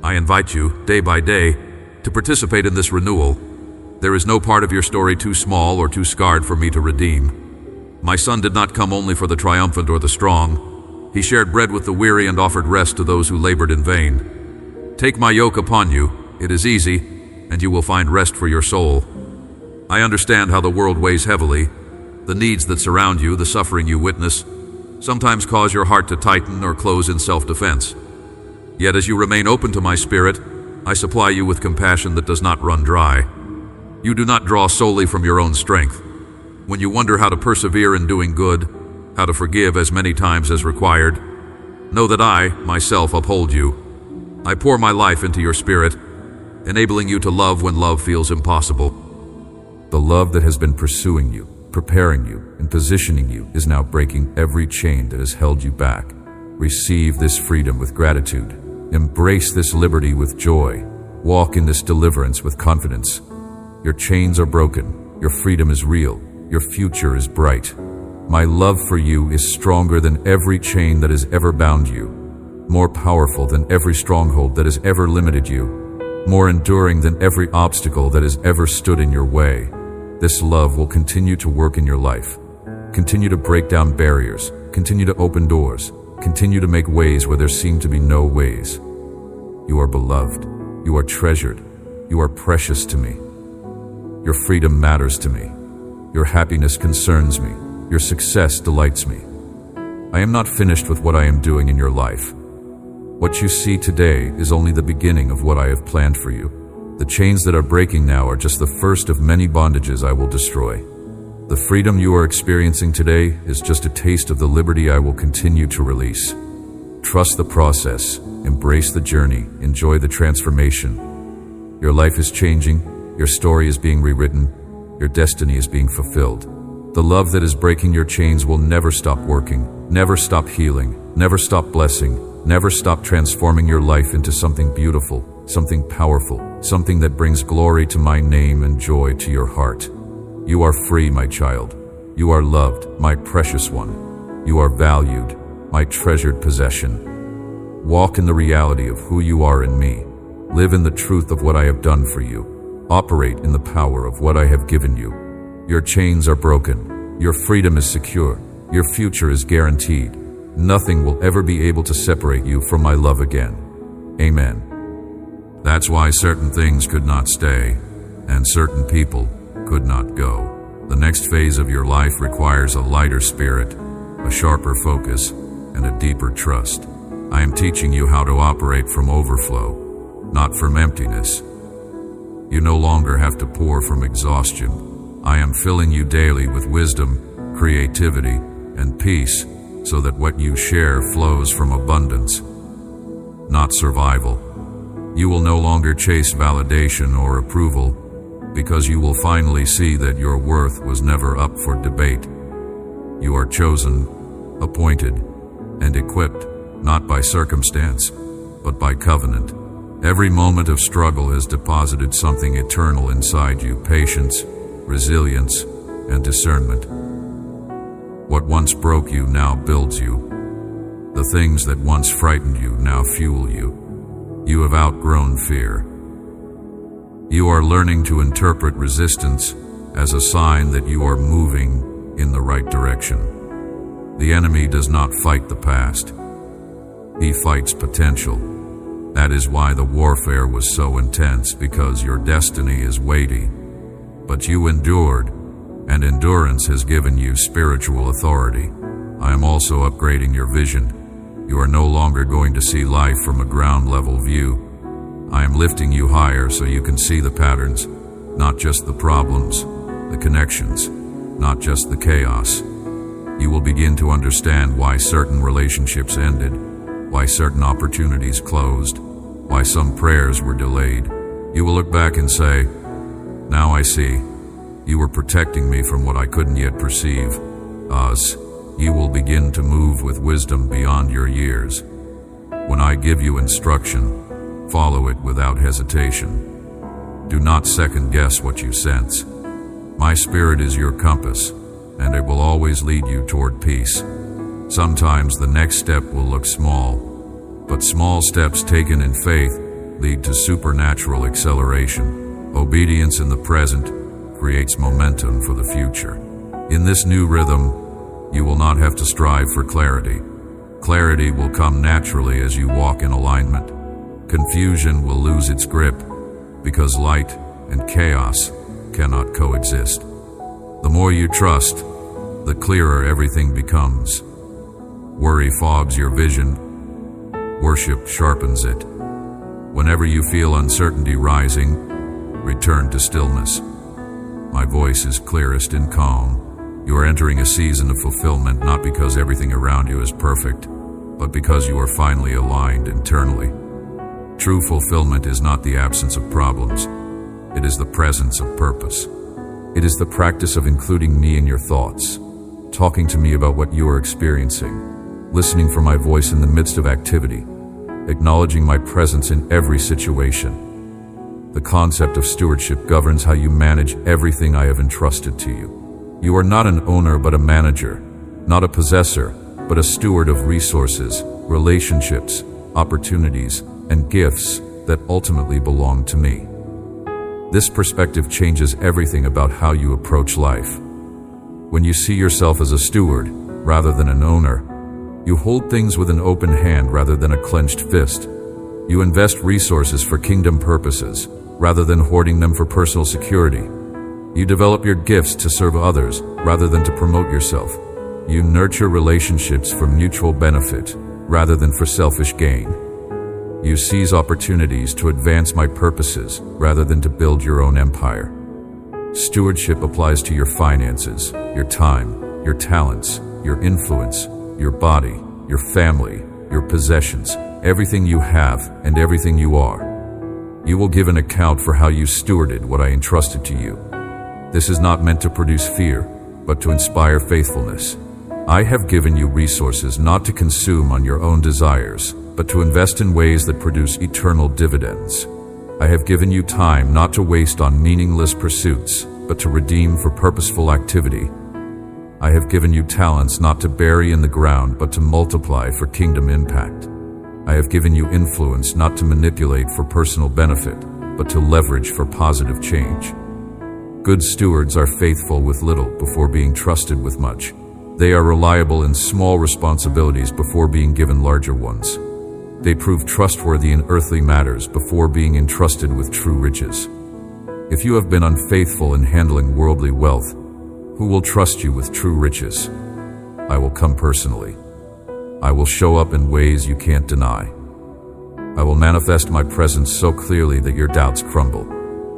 I invite you, day by day, to participate in this renewal. There is no part of your story too small or too scarred for me to redeem. My Son did not come only for the triumphant or the strong. He shared bread with the weary and offered rest to those who labored in vain. Take my yoke upon you. It is easy, and you will find rest for your soul. I understand how the world weighs heavily. The needs that surround you, the suffering you witness, sometimes cause your heart to tighten or close in self-defense. Yet as you remain open to my Spirit, I supply you with compassion that does not run dry. You do not draw solely from your own strength. When you wonder how to persevere in doing good, how to forgive as many times as required, know that I, myself, uphold you. I pour my life into your spirit, enabling you to love when love feels impossible. The love that has been pursuing you, preparing you, and positioning you is now breaking every chain that has held you back. Receive this freedom with gratitude. Embrace this liberty with joy. Walk in this deliverance with confidence. Your chains are broken. Your freedom is real. Your future is bright. My love for you is stronger than every chain that has ever bound you, more powerful than every stronghold that has ever limited you, more enduring than every obstacle that has ever stood in your way. This love will continue to work in your life. Continue to break down barriers. Continue to open doors. Continue to make ways where there seem to be no ways. You are beloved. You are treasured. You are precious to me. Your freedom matters to me. Your happiness concerns me. Your success delights me. I am not finished with what I am doing in your life. What you see today is only the beginning of what I have planned for you. The chains that are breaking now are just the first of many bondages I will destroy. The freedom you are experiencing today is just a taste of the liberty I will continue to release. Trust the process, embrace the journey, enjoy the transformation. Your life is changing, your story is being rewritten, your destiny is being fulfilled. The love that is breaking your chains will never stop working, never stop healing, never stop blessing, never stop transforming your life into something beautiful, something powerful, something that brings glory to my name and joy to your heart. You are free, my child. You are loved, my precious one. You are valued, my treasured possession. Walk in the reality of who you are in me. Live in the truth of what I have done for you. Operate in the power of what I have given you. Your chains are broken. Your freedom is secure. Your future is guaranteed. Nothing will ever be able to separate you from my love again. Amen. That's why certain things could not stay, and certain people could not go. The next phase of your life requires a lighter spirit, a sharper focus, and a deeper trust. I am teaching you how to operate from overflow, not from emptiness. You no longer have to pour from exhaustion. I am filling you daily with wisdom, creativity, and peace, so that what you share flows from abundance, not survival. You will no longer chase validation or approval, because you will finally see that your worth was never up for debate. You are chosen, appointed, and equipped, not by circumstance, but by covenant. Every moment of struggle has deposited something eternal inside you: patience, resilience, and discernment. What once broke you now builds you. The things that once frightened you now fuel you. You have outgrown fear. You are learning to interpret resistance as a sign that you are moving in the right direction. The enemy does not fight the past. He fights potential. That is why the warfare was so intense, because your destiny is weighty. But you endured, and endurance has given you spiritual authority. I am also upgrading your vision. You are no longer going to see life from a ground-level view. I am lifting you higher so you can see the patterns, not just the problems, the connections, not just the chaos. You will begin to understand why certain relationships ended, why certain opportunities closed, why some prayers were delayed. You will look back and say, "Now I see. You were protecting me from what I couldn't yet perceive." Thus, you will begin to move with wisdom beyond your years. When I give you instruction, follow it without hesitation. Do not second-guess what you sense. My spirit is your compass, and it will always lead you toward peace. Sometimes the next step will look small, but small steps taken in faith lead to supernatural acceleration. Obedience in the present creates momentum for the future. In this new rhythm, you will not have to strive for clarity. Clarity will come naturally as you walk in alignment. Confusion will lose its grip because light and chaos cannot coexist. The more you trust, the clearer everything becomes. Worry fogs your vision. Worship sharpens it. Whenever you feel uncertainty rising, return to stillness. My voice is clearest in calm. You are entering a season of fulfillment not because everything around you is perfect, but because you are finally aligned internally. True fulfillment is not the absence of problems. It is the presence of purpose. It is the practice of including me in your thoughts, talking to me about what you are experiencing, listening for my voice in the midst of activity, acknowledging my presence in every situation. The concept of stewardship governs how you manage everything I have entrusted to you. You are not an owner but a manager, not a possessor, but a steward of resources, relationships, opportunities, and gifts that ultimately belong to me. This perspective changes everything about how you approach life. When you see yourself as a steward, rather than an owner, you hold things with an open hand rather than a clenched fist. You invest resources for kingdom purposes, rather than hoarding them for personal security. You develop your gifts to serve others, rather than to promote yourself. You nurture relationships for mutual benefit, rather than for selfish gain. You seize opportunities to advance my purposes, rather than to build your own empire. Stewardship applies to your finances, your time, your talents, your influence, your body, your family, your possessions, everything you have and everything you are. You will give an account for how you stewarded what I entrusted to you. This is not meant to produce fear, but to inspire faithfulness. I have given you resources not to consume on your own desires, but to invest in ways that produce eternal dividends. I have given you time not to waste on meaningless pursuits, but to redeem for purposeful activity. I have given you talents not to bury in the ground, but to multiply for kingdom impact. I have given you influence not to manipulate for personal benefit, but to leverage for positive change. Good stewards are faithful with little before being trusted with much. They are reliable in small responsibilities before being given larger ones. They prove trustworthy in earthly matters before being entrusted with true riches. If you have been unfaithful in handling worldly wealth, who will trust you with true riches? I will come personally. I will show up in ways you can't deny. I will manifest my presence so clearly that your doubts crumble.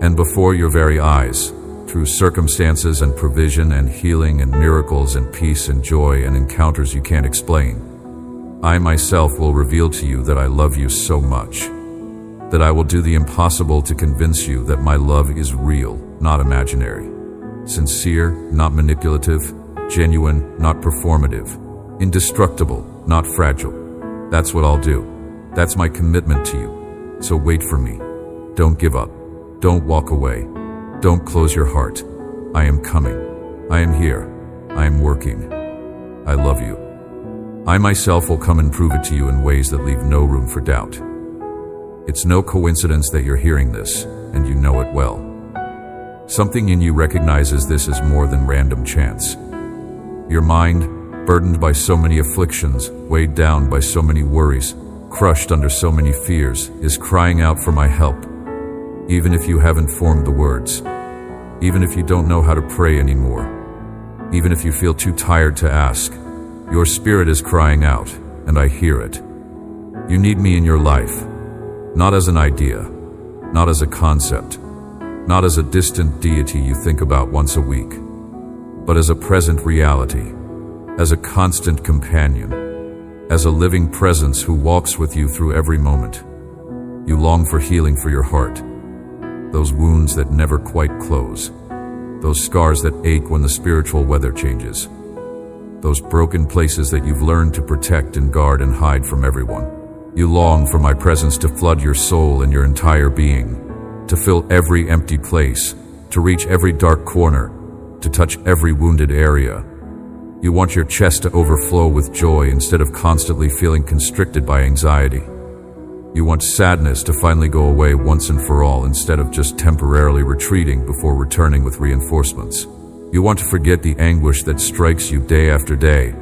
And before your very eyes, through circumstances and provision and healing and miracles and peace and joy and encounters you can't explain, I myself will reveal to you that I love you so much, that I will do the impossible to convince you that my love is real, not imaginary, sincere, not manipulative, genuine, not performative, indestructible, not fragile. That's what I'll do. That's my commitment to you. So wait for me. Don't give up. Don't walk away. Don't close your heart. I am coming. I am here. I am working. I love you. I myself will come and prove it to you in ways that leave no room for doubt. It's no coincidence that you're hearing this, and you know it well. Something in you recognizes this as more than random chance. Your mind, burdened by so many afflictions, weighed down by so many worries, crushed under so many fears, is crying out for my help. Even if you haven't formed the words, even if you don't know how to pray anymore, even if you feel too tired to ask, your spirit is crying out, and I hear it. You need me in your life, not as an idea, not as a concept, not as a distant deity you think about once a week, but as a present reality, as a constant companion, as a living presence who walks with you through every moment. You long for healing for your heart, those wounds that never quite close, those scars that ache when the spiritual weather changes, those broken places that you've learned to protect and guard and hide from everyone. You long for my presence to flood your soul and your entire being, to fill every empty place, to reach every dark corner, to touch every wounded area. You want your chest to overflow with joy instead of constantly feeling constricted by anxiety. You want sadness to finally go away once and for all instead of just temporarily retreating before returning with reinforcements. You want to forget the anguish that strikes you day after day,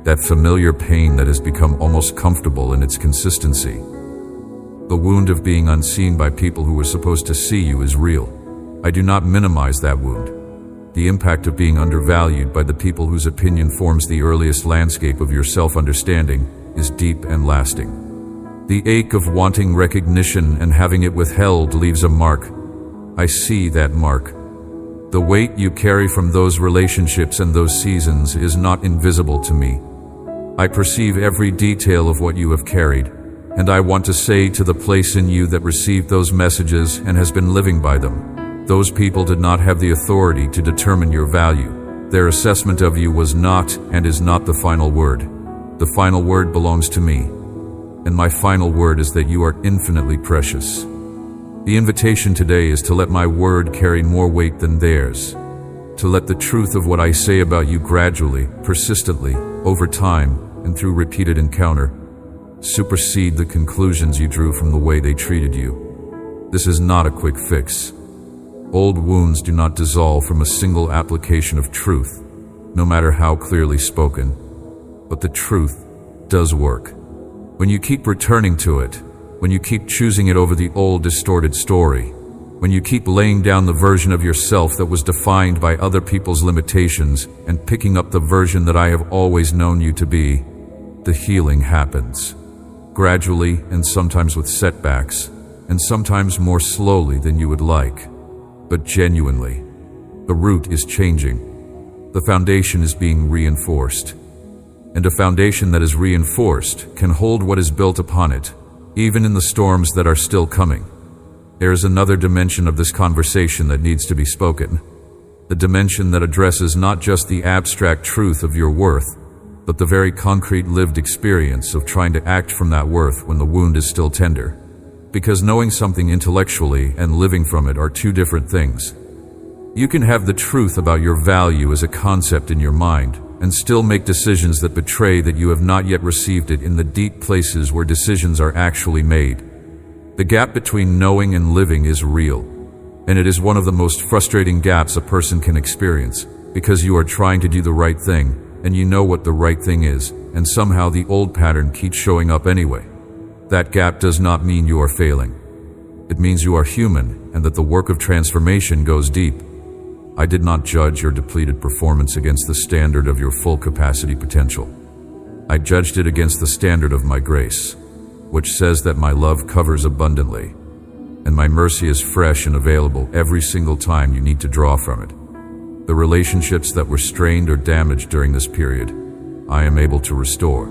that familiar pain that has become almost comfortable in its consistency. The wound of being unseen by people who were supposed to see you is real. I do not minimize that wound. The impact of being undervalued by the people whose opinion forms the earliest landscape of your self-understanding is deep and lasting. The ache of wanting recognition and having it withheld leaves a mark. I see that mark. The weight you carry from those relationships and those seasons is not invisible to me. I perceive every detail of what you have carried, and I want to say to the place in you that received those messages and has been living by them, those people did not have the authority to determine your value. Their assessment of you was not and is not the final word. The final word belongs to me, and my final word is that you are infinitely precious. The invitation today is to let my word carry more weight than theirs, to let the truth of what I say about you gradually, persistently, over time, and through repeated encounter, supersede the conclusions you drew from the way they treated you. This is not a quick fix. Old wounds do not dissolve from a single application of truth, no matter how clearly spoken, but the truth does work. When you keep returning to it, when you keep choosing it over the old distorted story, when you keep laying down the version of yourself that was defined by other people's limitations and picking up the version that I have always known you to be, the healing happens. Gradually and sometimes with setbacks, and sometimes more slowly than you would like, but genuinely. The root is changing. The foundation is being reinforced. And a foundation that is reinforced can hold what is built upon it, even in the storms that are still coming. There is another dimension of this conversation that needs to be spoken, the dimension that addresses not just the abstract truth of your worth, but the very concrete lived experience of trying to act from that worth when the wound is still tender. Because knowing something intellectually and living from it are two different things. You can have the truth about your value as a concept in your mind, and still make decisions that betray that you have not yet received it in the deep places where decisions are actually made. The gap between knowing and living is real, and it is one of the most frustrating gaps a person can experience, because you are trying to do the right thing, and you know what the right thing is, and somehow the old pattern keeps showing up anyway. That gap does not mean you are failing. It means you are human, and that the work of transformation goes deep. I did not judge your depleted performance against the standard of your full capacity potential. I judged it against the standard of my grace, which says that my love covers abundantly, and my mercy is fresh and available every single time you need to draw from it. The relationships that were strained or damaged during this period, I am able to restore.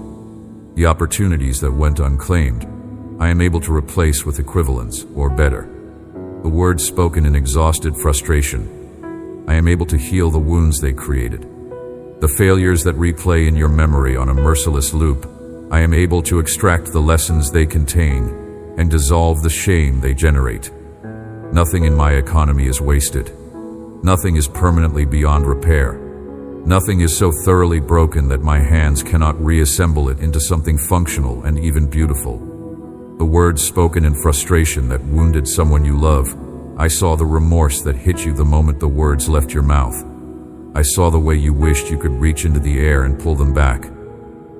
The opportunities that went unclaimed, I am able to replace with equivalents or better. The words spoken in exhausted frustration, I am able to heal the wounds they created. The failures that replay in your memory on a merciless loop, I am able to extract the lessons they contain and dissolve the shame they generate. Nothing in my economy is wasted. Nothing is permanently beyond repair. Nothing is so thoroughly broken that my hands cannot reassemble it into something functional and even beautiful. The words spoken in frustration that wounded someone you love, I saw the remorse that hit you the moment the words left your mouth. I saw the way you wished you could reach into the air and pull them back.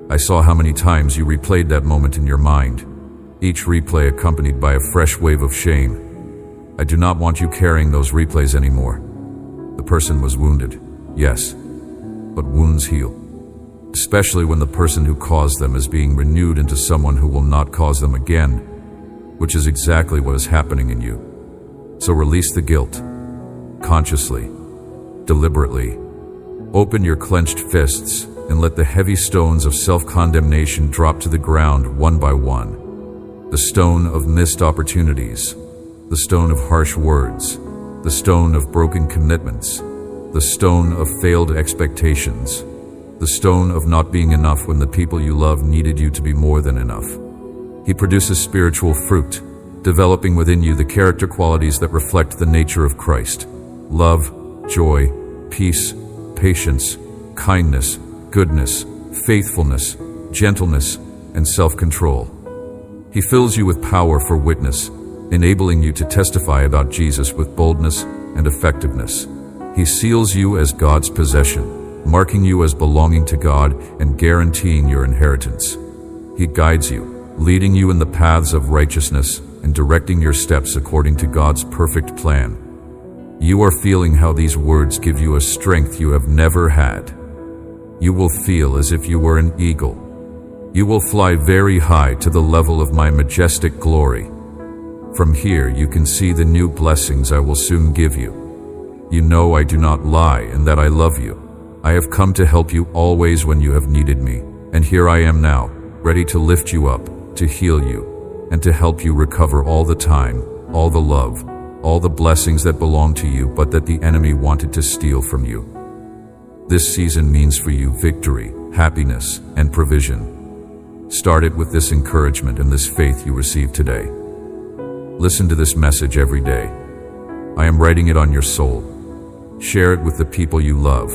I saw how many times you replayed that moment in your mind, each replay accompanied by a fresh wave of shame. I do not want you carrying those replays anymore. The person was wounded, yes, but wounds heal, especially when the person who caused them is being renewed into someone who will not cause them again, which is exactly what is happening in you. So release the guilt, consciously, deliberately. Open your clenched fists and let the heavy stones of self-condemnation drop to the ground one by one. The stone of missed opportunities, the stone of harsh words, the stone of broken commitments, the stone of failed expectations, the stone of not being enough when the people you love needed you to be more than enough. He produces spiritual fruit, developing within you the character qualities that reflect the nature of Christ: love, joy, peace, patience, kindness, goodness, faithfulness, gentleness, and self-control. He fills you with power for witness, enabling you to testify about Jesus with boldness and effectiveness. He seals you as God's possession, marking you as belonging to God and guaranteeing your inheritance. He guides you, leading you in the paths of righteousness and directing your steps according to God's perfect plan. You are feeling how these words give you a strength you have never had. You will feel as if you were an eagle. You will fly very high to the level of my majestic glory. From here you can see the new blessings I will soon give you. You know I do not lie and that I love you. I have come to help you always when you have needed me, and here I am now, ready to lift you up, to heal you, and to help you recover all the time, all the love, all the blessings that belong to you but that the enemy wanted to steal from you. This season means for you victory, happiness, and provision. Start it with this encouragement and this faith you receive today. Listen to this message every day. I am writing it on your soul. Share it with the people you love.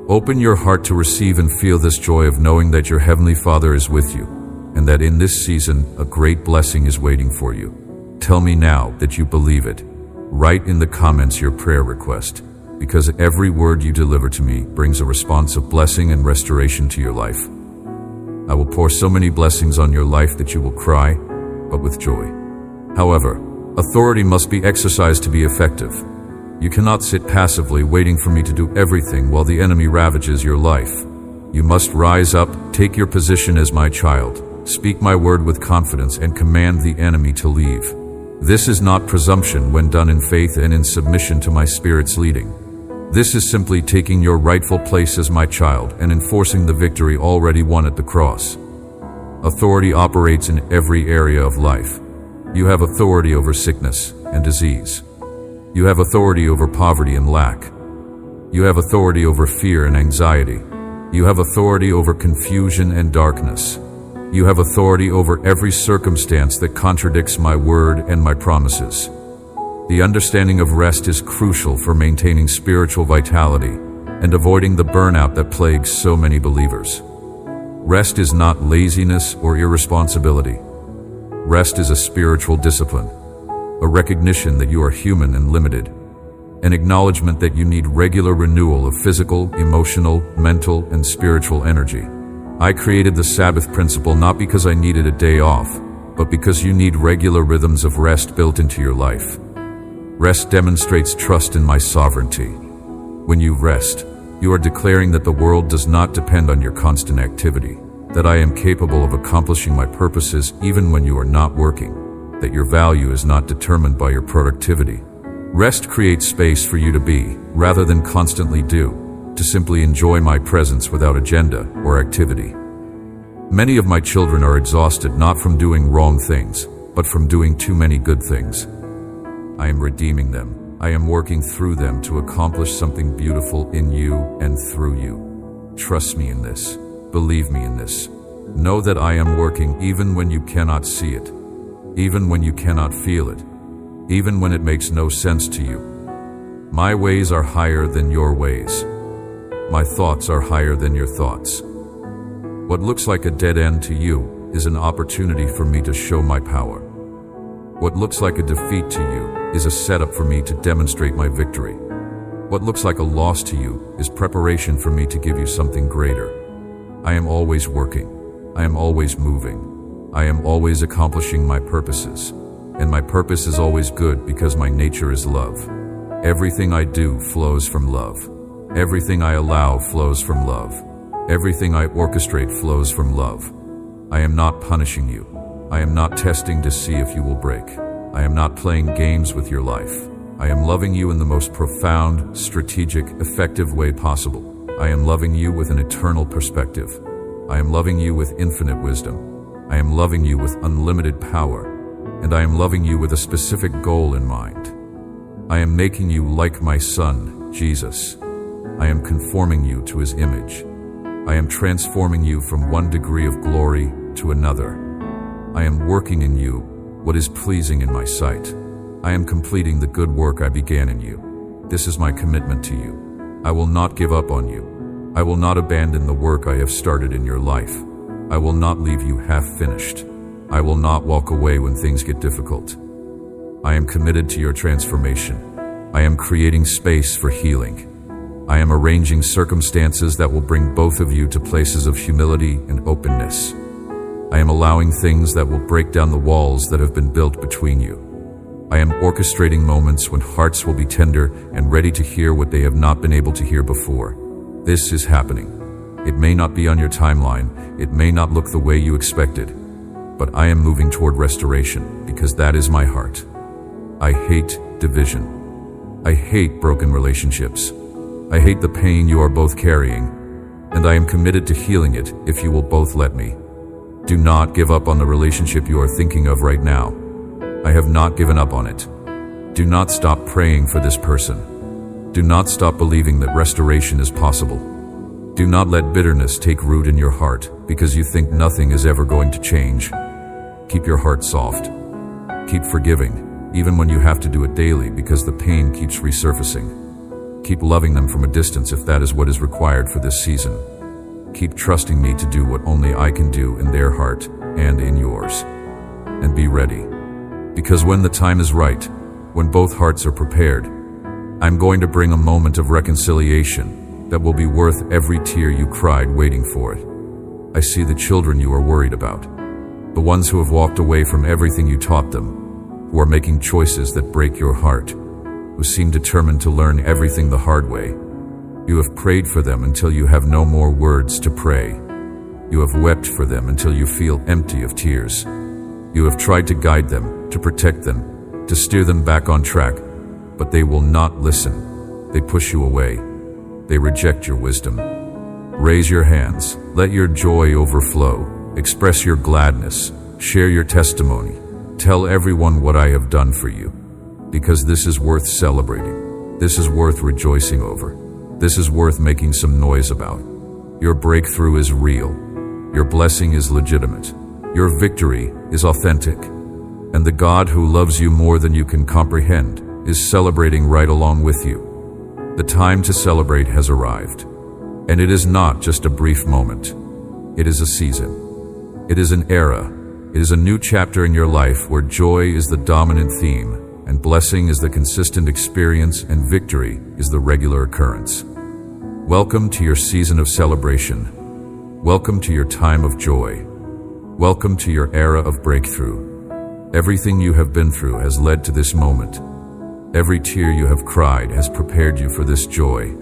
Open your heart to receive and feel this joy of knowing that your Heavenly Father is with you, and that in this season a great blessing is waiting for you. Tell me now that you believe it. Write in the comments your prayer request, because every word you deliver to me brings a response of blessing and restoration to your life. I will pour so many blessings on your life that you will cry, but with joy. However, authority must be exercised to be effective. You cannot sit passively waiting for me to do everything while the enemy ravages your life. You must rise up, take your position as my child, speak my word with confidence, and command the enemy to leave. This is not presumption when done in faith and in submission to my Spirit's leading. This is simply taking your rightful place as my child and enforcing the victory already won at the cross. Authority operates in every area of life. You have authority over sickness and disease. You have authority over poverty and lack. You have authority over fear and anxiety. You have authority over confusion and darkness. You have authority over every circumstance that contradicts my word and my promises. The understanding of rest is crucial for maintaining spiritual vitality and avoiding the burnout that plagues so many believers. Rest is not laziness or irresponsibility. Rest is a spiritual discipline, a recognition that you are human and limited, an acknowledgement that you need regular renewal of physical, emotional, mental, and spiritual energy. I created the Sabbath principle not because I needed a day off, but because you need regular rhythms of rest built into your life. Rest demonstrates trust in my sovereignty. When you rest, you are declaring that the world does not depend on your constant activity, that I am capable of accomplishing my purposes even when you are not working, that your value is not determined by your productivity. Rest creates space for you to be, rather than constantly do, to simply enjoy my presence without agenda or activity. Many of my children are exhausted not from doing wrong things, but from doing too many good things. I am redeeming them. I am working through them to accomplish something beautiful in you and through you. Trust me in this. Believe me in this. Know that I am working even when you cannot see it, even when you cannot feel it, even when it makes no sense to you. My ways are higher than your ways. My thoughts are higher than your thoughts. What looks like a dead end to you is an opportunity for me to show my power. What looks like a defeat to you is a setup for me to demonstrate my victory. What looks like a loss to you is preparation for me to give you something greater. I am always working. I am always moving. I am always accomplishing my purposes. And my purpose is always good because my nature is love. Everything I do flows from love. Everything I allow flows from love. Everything I orchestrate flows from love. I am not punishing you. I am not testing to see if you will break. I am not playing games with your life. I am loving you in the most profound, strategic, effective way possible. I am loving you with an eternal perspective. I am loving you with infinite wisdom. I am loving you with unlimited power. And I am loving you with a specific goal in mind. I am making you like my Son, Jesus. I am conforming you to His image. I am transforming you from one degree of glory to another. I am working in you what is pleasing in my sight. I am completing the good work I began in you. This is my commitment to you. I will not give up on you. I will not abandon the work I have started in your life. I will not leave you half finished. I will not walk away when things get difficult. I am committed to your transformation. I am creating space for healing. I am arranging circumstances that will bring both of you to places of humility and openness. I am allowing things that will break down the walls that have been built between you. I am orchestrating moments when hearts will be tender and ready to hear what they have not been able to hear before. This is happening. It may not be on your timeline, it may not look the way you expected, but I am moving toward restoration because that is my heart. I hate division. I hate broken relationships. I hate the pain you are both carrying, and I am committed to healing it if you will both let me. Do not give up on the relationship you are thinking of right now. I have not given up on it. Do not stop praying for this person. Do not stop believing that restoration is possible. Do not let bitterness take root in your heart because you think nothing is ever going to change. Keep your heart soft. Keep forgiving, even when you have to do it daily because the pain keeps resurfacing. Keep loving them from a distance if that is what is required for this season. Keep trusting me to do what only I can do in their heart and in yours. And be ready. Because when the time is right, when both hearts are prepared, I'm going to bring a moment of reconciliation that will be worth every tear you cried waiting for it. I see the children you are worried about, the ones who have walked away from everything you taught them, who are making choices that break your heart, who seem determined to learn everything the hard way. You have prayed for them until you have no more words to pray. You have wept for them until you feel empty of tears. You have tried to guide them, to protect them, to steer them back on track, but they will not listen. They push you away. They reject your wisdom. Raise your hands. Let your joy overflow. Express your gladness. Share your testimony. Tell everyone what I have done for you, because this is worth celebrating. This is worth rejoicing over. This is worth making some noise about. Your breakthrough is real. Your blessing is legitimate. Your victory is authentic. And the God who loves you more than you can comprehend is celebrating right along with you. The time to celebrate has arrived. And it is not just a brief moment. It is a season. It is an era. It is a new chapter in your life where joy is the dominant theme, and blessing is the consistent experience, and victory is the regular occurrence. Welcome to your season of celebration. Welcome to your time of joy. Welcome to your era of breakthrough. Everything you have been through has led to this moment. Every tear you have cried has prepared you for this joy.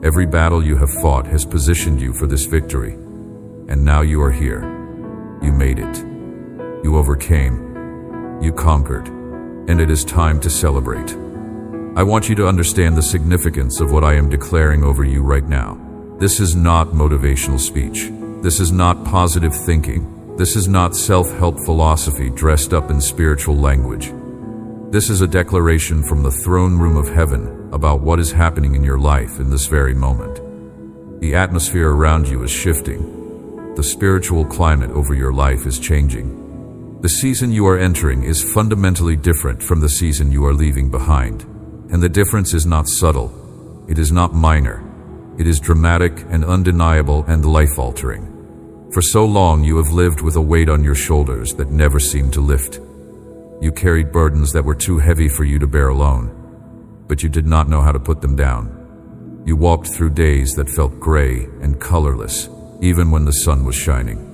Every battle you have fought has positioned you for this victory. And now you are here. You made it. You overcame. You conquered. And it is time to celebrate. I want you to understand the significance of what I am declaring over you right now. This is not motivational speech. This is not positive thinking. This is not self-help philosophy dressed up in spiritual language. This is a declaration from the throne room of heaven about what is happening in your life in this very moment. The atmosphere around you is shifting. The spiritual climate over your life is changing. The season you are entering is fundamentally different from the season you are leaving behind. And the difference is not subtle. It is not minor. It is dramatic and undeniable and life-altering. For so long you have lived with a weight on your shoulders that never seemed to lift. You carried burdens that were too heavy for you to bear alone, but you did not know how to put them down. You walked through days that felt gray and colorless, even when the sun was shining.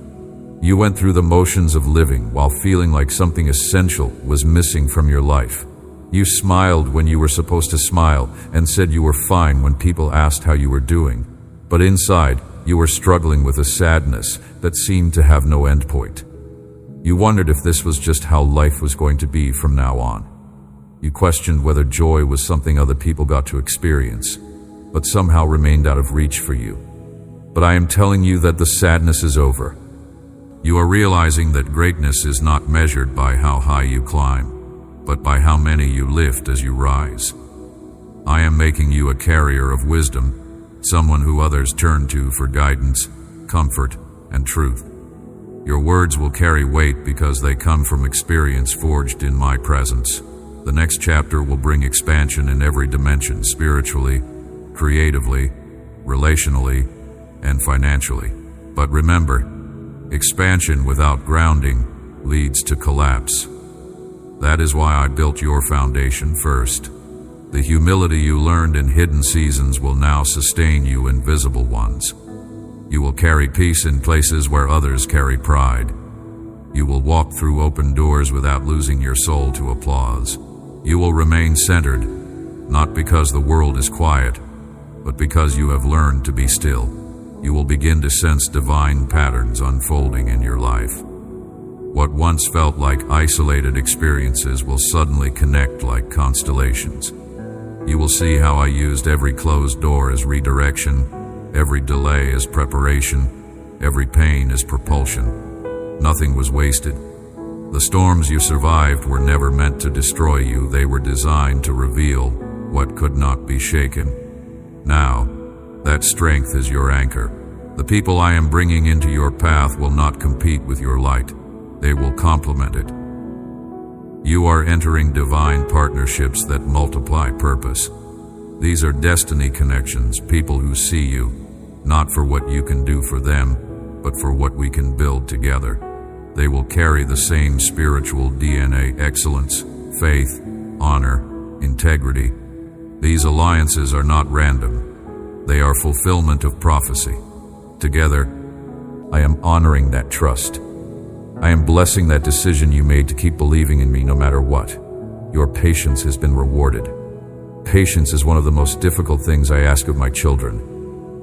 You went through the motions of living while feeling like something essential was missing from your life. You smiled when you were supposed to smile and said you were fine when people asked how you were doing. But inside, you were struggling with a sadness that seemed to have no end point. You wondered if this was just how life was going to be from now on. You questioned whether joy was something other people got to experience, but somehow remained out of reach for you. But I am telling you that the sadness is over. You are realizing that greatness is not measured by how high you climb, but by how many you lift as you rise. I am making you a carrier of wisdom, someone who others turn to for guidance, comfort, and truth. Your words will carry weight because they come from experience forged in my presence. The next chapter will bring expansion in every dimension, spiritually, creatively, relationally, and financially. But remember, expansion without grounding leads to collapse. That is why I built your foundation first. The humility you learned in hidden seasons will now sustain you in visible ones. You will carry peace in places where others carry pride. You will walk through open doors without losing your soul to applause. You will remain centered, not because the world is quiet, but because you have learned to be still. You will begin to sense divine patterns unfolding in your life. What once felt like isolated experiences will suddenly connect like constellations. You will see how I used every closed door as redirection, every delay as preparation, every pain as propulsion. Nothing was wasted. The storms you survived were never meant to destroy you. They were designed to reveal what could not be shaken. Now, that strength is your anchor. The people I am bringing into your path will not compete with your light. They will complement it. You are entering divine partnerships that multiply purpose. These are destiny connections, people who see you, not for what you can do for them, but for what we can build together. They will carry the same spiritual DNA: excellence, faith, honor, integrity. These alliances are not random. They are fulfillment of prophecy. Together, I am honoring that trust. I am blessing that decision you made to keep believing in me no matter what. Your patience has been rewarded. Patience is one of the most difficult things I ask of my children.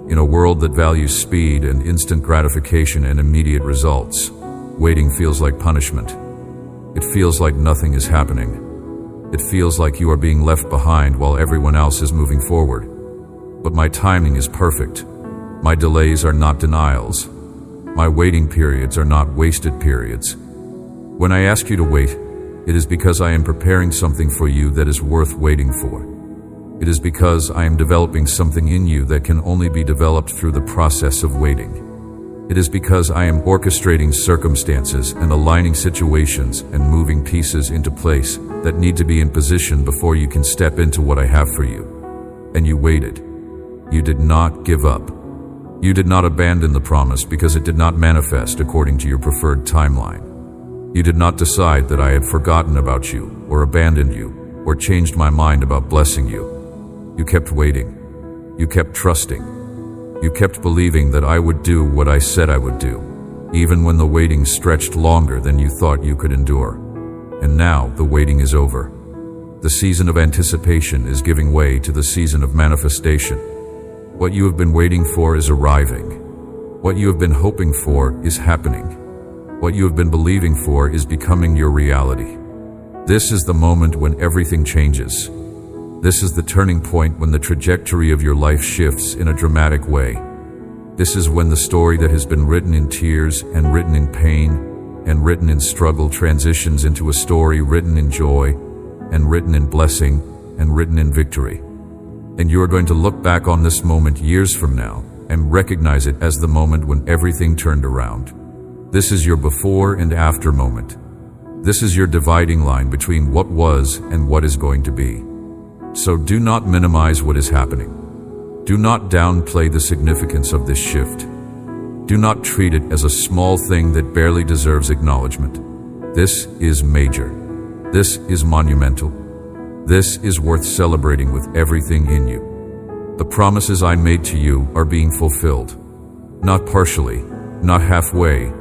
In a world that values speed and instant gratification and immediate results, waiting feels like punishment. It feels like nothing is happening. It feels like you are being left behind while everyone else is moving forward. But my timing is perfect. My delays are not denials. My waiting periods are not wasted periods. When I ask you to wait, it is because I am preparing something for you that is worth waiting for. It is because I am developing something in you that can only be developed through the process of waiting. It is because I am orchestrating circumstances and aligning situations and moving pieces into place that need to be in position before you can step into what I have for you. And you waited. You did not give up. You did not abandon the promise because it did not manifest according to your preferred timeline. You did not decide that I had forgotten about you, or abandoned you, or changed my mind about blessing you. You kept waiting. You kept trusting. You kept believing that I would do what I said I would do, even when the waiting stretched longer than you thought you could endure. And now the waiting is over. The season of anticipation is giving way to the season of manifestation. What you have been waiting for is arriving. What you have been hoping for is happening. What you have been believing for is becoming your reality. This is the moment when everything changes. This is the turning point when the trajectory of your life shifts in a dramatic way. This is when the story that has been written in tears and written in pain and written in struggle transitions into a story written in joy and written in blessing and written in victory. And you are going to look back on this moment years from now and recognize it as the moment when everything turned around. This is your before and after moment. This is your dividing line between what was and what is going to be. So do not minimize what is happening. Do not downplay the significance of this shift. Do not treat it as a small thing that barely deserves acknowledgement. This is major. This is monumental. This is worth celebrating with everything in you. The promises I made to you are being fulfilled. Not partially, not halfway,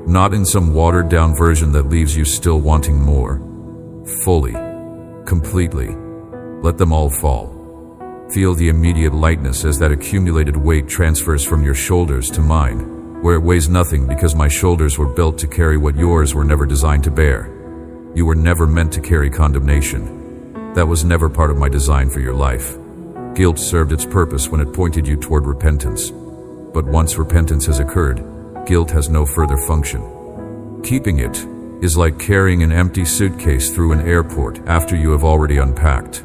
not in some watered-down version that leaves you still wanting more. Fully, completely. Let them all fall. Feel the immediate lightness as that accumulated weight transfers from your shoulders to mine, where it weighs nothing because my shoulders were built to carry what yours were never designed to bear. You were never meant to carry condemnation. That was never part of my design for your life. Guilt served its purpose when it pointed you toward repentance. But once repentance has occurred, guilt has no further function. Keeping it is like carrying an empty suitcase through an airport after you have already unpacked.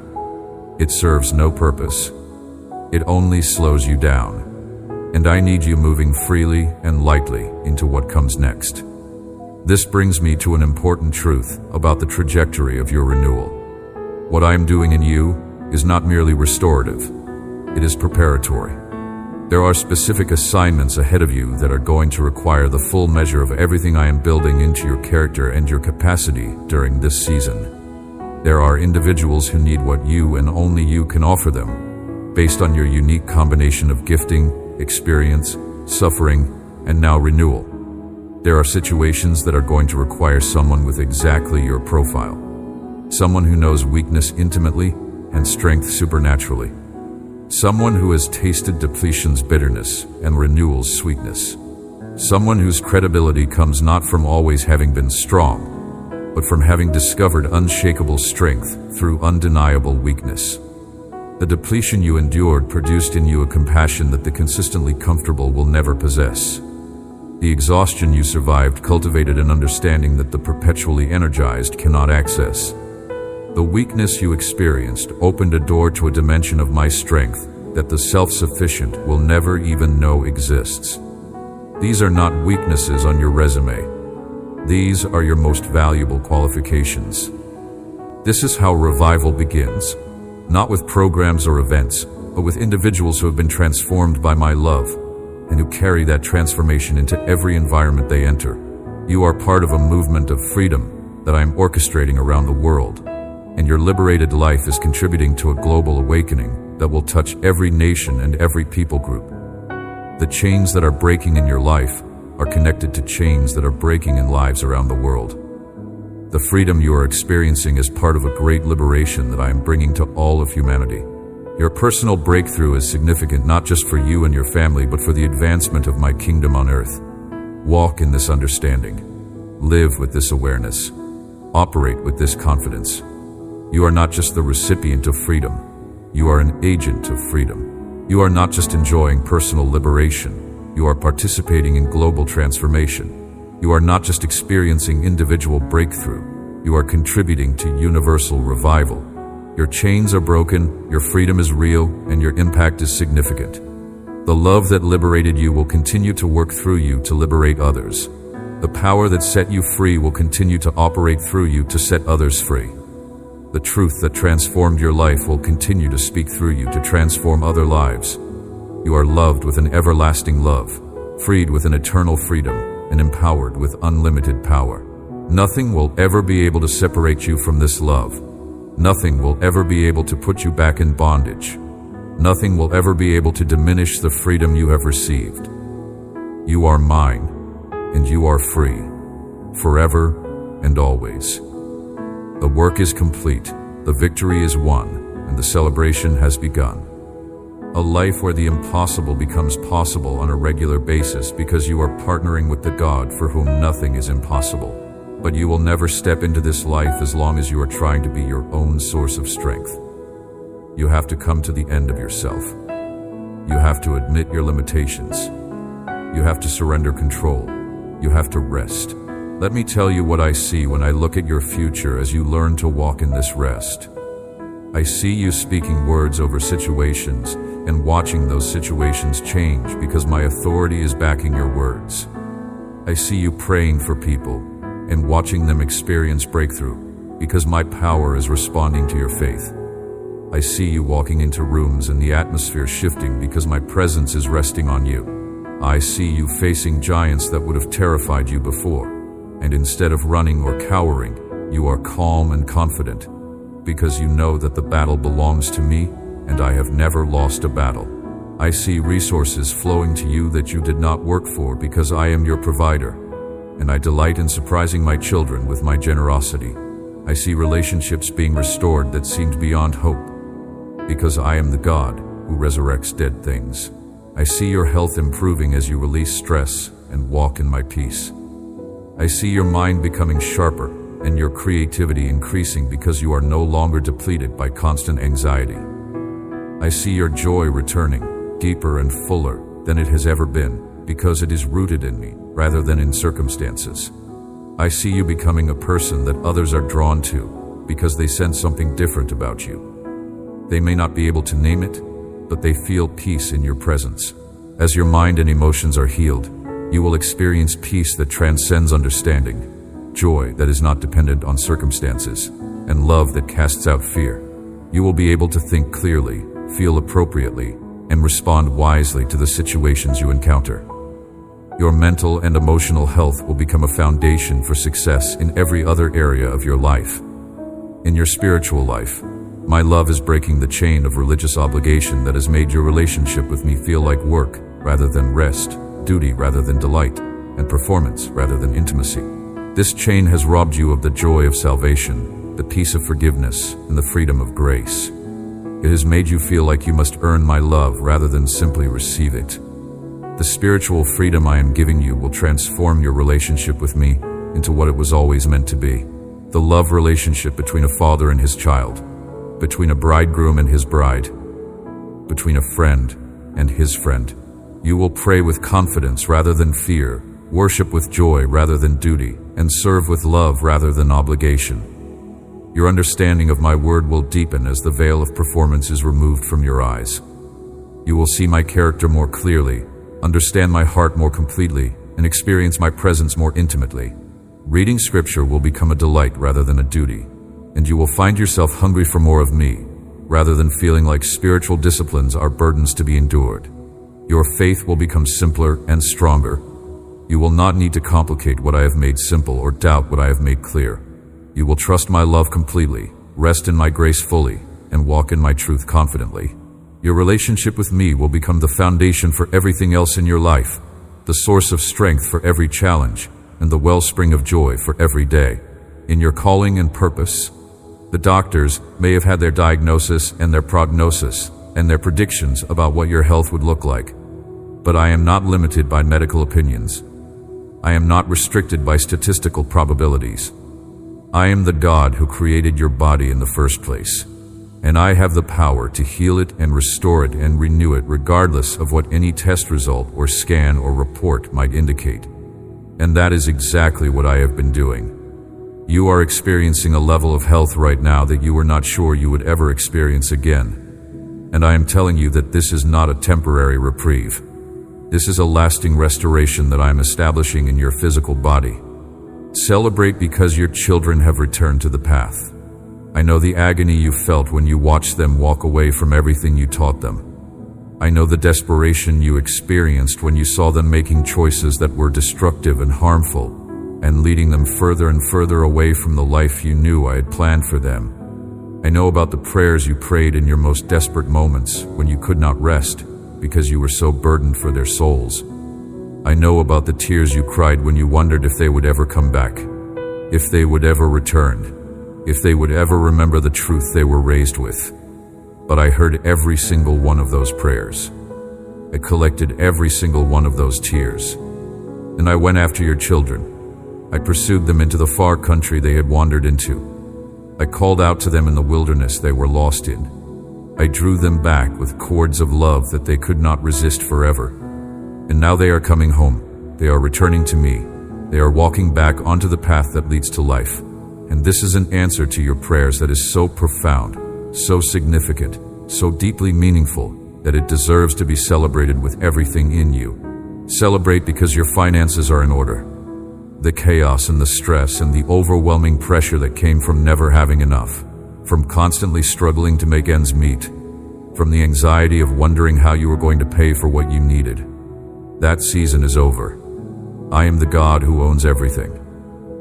It serves no purpose. It only slows you down. And I need you moving freely and lightly into what comes next. This brings me to an important truth about the trajectory of your renewal. What I am doing in you is not merely restorative, it is preparatory. There are specific assignments ahead of you that are going to require the full measure of everything I am building into your character and your capacity during this season. There are individuals who need what you and only you can offer them, based on your unique combination of gifting, experience, suffering, and now renewal. There are situations that are going to require someone with exactly your profile. Someone who knows weakness intimately and strength supernaturally. Someone who has tasted depletion's bitterness and renewal's sweetness. Someone whose credibility comes not from always having been strong, but from having discovered unshakable strength through undeniable weakness. The depletion you endured produced in you a compassion that the consistently comfortable will never possess. The exhaustion you survived cultivated an understanding that the perpetually energized cannot access. The weakness you experienced opened a door to a dimension of my strength that the self-sufficient will never even know exists. These are not weaknesses on your resume. These are your most valuable qualifications. This is how revival begins, not with programs or events, but with individuals who have been transformed by my love and who carry that transformation into every environment they enter. You are part of a movement of freedom that I am orchestrating around the world, and your liberated life is contributing to a global awakening that will touch every nation and every people group. The chains that are breaking in your life are connected to chains that are breaking in lives around the world. The freedom you are experiencing is part of a great liberation that I am bringing to all of humanity. Your personal breakthrough is significant not just for you and your family, but for the advancement of my kingdom on earth. Walk in this understanding. Live with this awareness. Operate with this confidence. You are not just the recipient of freedom. You are an agent of freedom. You are not just enjoying personal liberation. You are participating in global transformation. You are not just experiencing individual breakthrough. You are contributing to universal revival. Your chains are broken, your freedom is real, and your impact is significant. The love that liberated you will continue to work through you to liberate others. The power that set you free will continue to operate through you to set others free. The truth that transformed your life will continue to speak through you to transform other lives. You are loved with an everlasting love, freed with an eternal freedom, and empowered with unlimited power. Nothing will ever be able to separate you from this love. Nothing will ever be able to put you back in bondage. Nothing will ever be able to diminish the freedom you have received. You are mine, and you are free, forever and always. The work is complete, the victory is won, and the celebration has begun. A life where the impossible becomes possible on a regular basis because you are partnering with the God for whom nothing is impossible. But you will never step into this life as long as you are trying to be your own source of strength. You have to come to the end of yourself. You have to admit your limitations. You have to surrender control. You have to rest. Let me tell you what I see when I look at your future as you learn to walk in this rest. I see you speaking words over situations and watching those situations change because my authority is backing your words. I see you praying for people and watching them experience breakthrough because my power is responding to your faith. I see you walking into rooms and the atmosphere shifting because my presence is resting on you. I see you facing giants that would have terrified you before, and instead of running or cowering, you are calm and confident because you know that the battle belongs to me and I have never lost a battle. I see resources flowing to you that you did not work for because I am your provider. And I delight in surprising my children with my generosity. I see relationships being restored that seemed beyond hope, because I am the God who resurrects dead things. I see your health improving as you release stress and walk in my peace. I see your mind becoming sharper and your creativity increasing because you are no longer depleted by constant anxiety. I see your joy returning, deeper and fuller than it has ever been, because it is rooted in me rather than in circumstances. I see you becoming a person that others are drawn to because they sense something different about you. They may not be able to name it, but they feel peace in your presence. As your mind and emotions are healed, you will experience peace that transcends understanding, joy that is not dependent on circumstances, and love that casts out fear. You will be able to think clearly, feel appropriately, and respond wisely to the situations you encounter. Your mental and emotional health will become a foundation for success in every other area of your life. In your spiritual life, my love is breaking the chain of religious obligation that has made your relationship with me feel like work rather than rest, duty rather than delight, and performance rather than intimacy. This chain has robbed you of the joy of salvation, the peace of forgiveness, and the freedom of grace. It has made you feel like you must earn my love rather than simply receive it. The spiritual freedom I am giving you will transform your relationship with me into what it was always meant to be. The love relationship between a father and his child, between a bridegroom and his bride, between a friend and his friend. You will pray with confidence rather than fear, worship with joy rather than duty, and serve with love rather than obligation. Your understanding of my word will deepen as the veil of performance is removed from your eyes. You will see my character more clearly, understand my heart more completely, and experience my presence more intimately. Reading scripture will become a delight rather than a duty, and you will find yourself hungry for more of me, rather than feeling like spiritual disciplines are burdens to be endured. Your faith will become simpler and stronger. You will not need to complicate what I have made simple or doubt what I have made clear. You will trust my love completely, rest in my grace fully, and walk in my truth confidently. Your relationship with me will become the foundation for everything else in your life, the source of strength for every challenge, and the wellspring of joy for every day. In your calling and purpose, the doctors may have had their diagnosis and their prognosis and their predictions about what your health would look like. But I am not limited by medical opinions. I am not restricted by statistical probabilities. I am the God who created your body in the first place, and I have the power to heal it and restore it and renew it regardless of what any test result or scan or report might indicate. And that is exactly what I have been doing. You are experiencing a level of health right now that you were not sure you would ever experience again. And I am telling you that this is not a temporary reprieve. This is a lasting restoration that I am establishing in your physical body. Celebrate because your children have returned to the path. I know the agony you felt when you watched them walk away from everything you taught them. I know the desperation you experienced when you saw them making choices that were destructive and harmful, and leading them further and further away from the life you knew I had planned for them. I know about the prayers you prayed in your most desperate moments when you could not rest because you were so burdened for their souls. I know about the tears you cried when you wondered if they would ever come back, if they would ever return, if they would ever remember the truth they were raised with. But I heard every single one of those prayers. I collected every single one of those tears. And I went after your children. I pursued them into the far country they had wandered into. I called out to them in the wilderness they were lost in. I drew them back with cords of love that they could not resist forever. And now they are coming home. They are returning to me. They are walking back onto the path that leads to life. And this is an answer to your prayers that is so profound, so significant, so deeply meaningful that it deserves to be celebrated with everything in you. Celebrate because your finances are in order. The chaos and the stress and the overwhelming pressure that came from never having enough, from constantly struggling to make ends meet, from the anxiety of wondering how you were going to pay for what you needed. That season is over. I am the God who owns everything.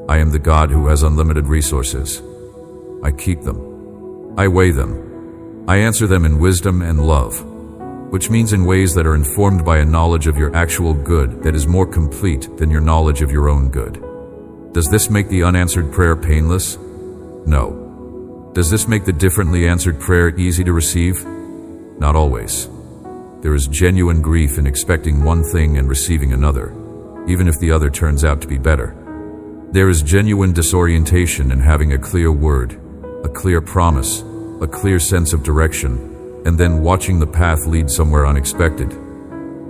I am the God who has unlimited resources. I keep them. I weigh them. I answer them in wisdom and love, which means in ways that are informed by a knowledge of your actual good that is more complete than your knowledge of your own good. Does this make the unanswered prayer painless? No. Does this make the differently answered prayer easy to receive? Not always. There is genuine grief in expecting one thing and receiving another, even if the other turns out to be better. There is genuine disorientation in having a clear word, a clear promise, a clear sense of direction, and then watching the path lead somewhere unexpected.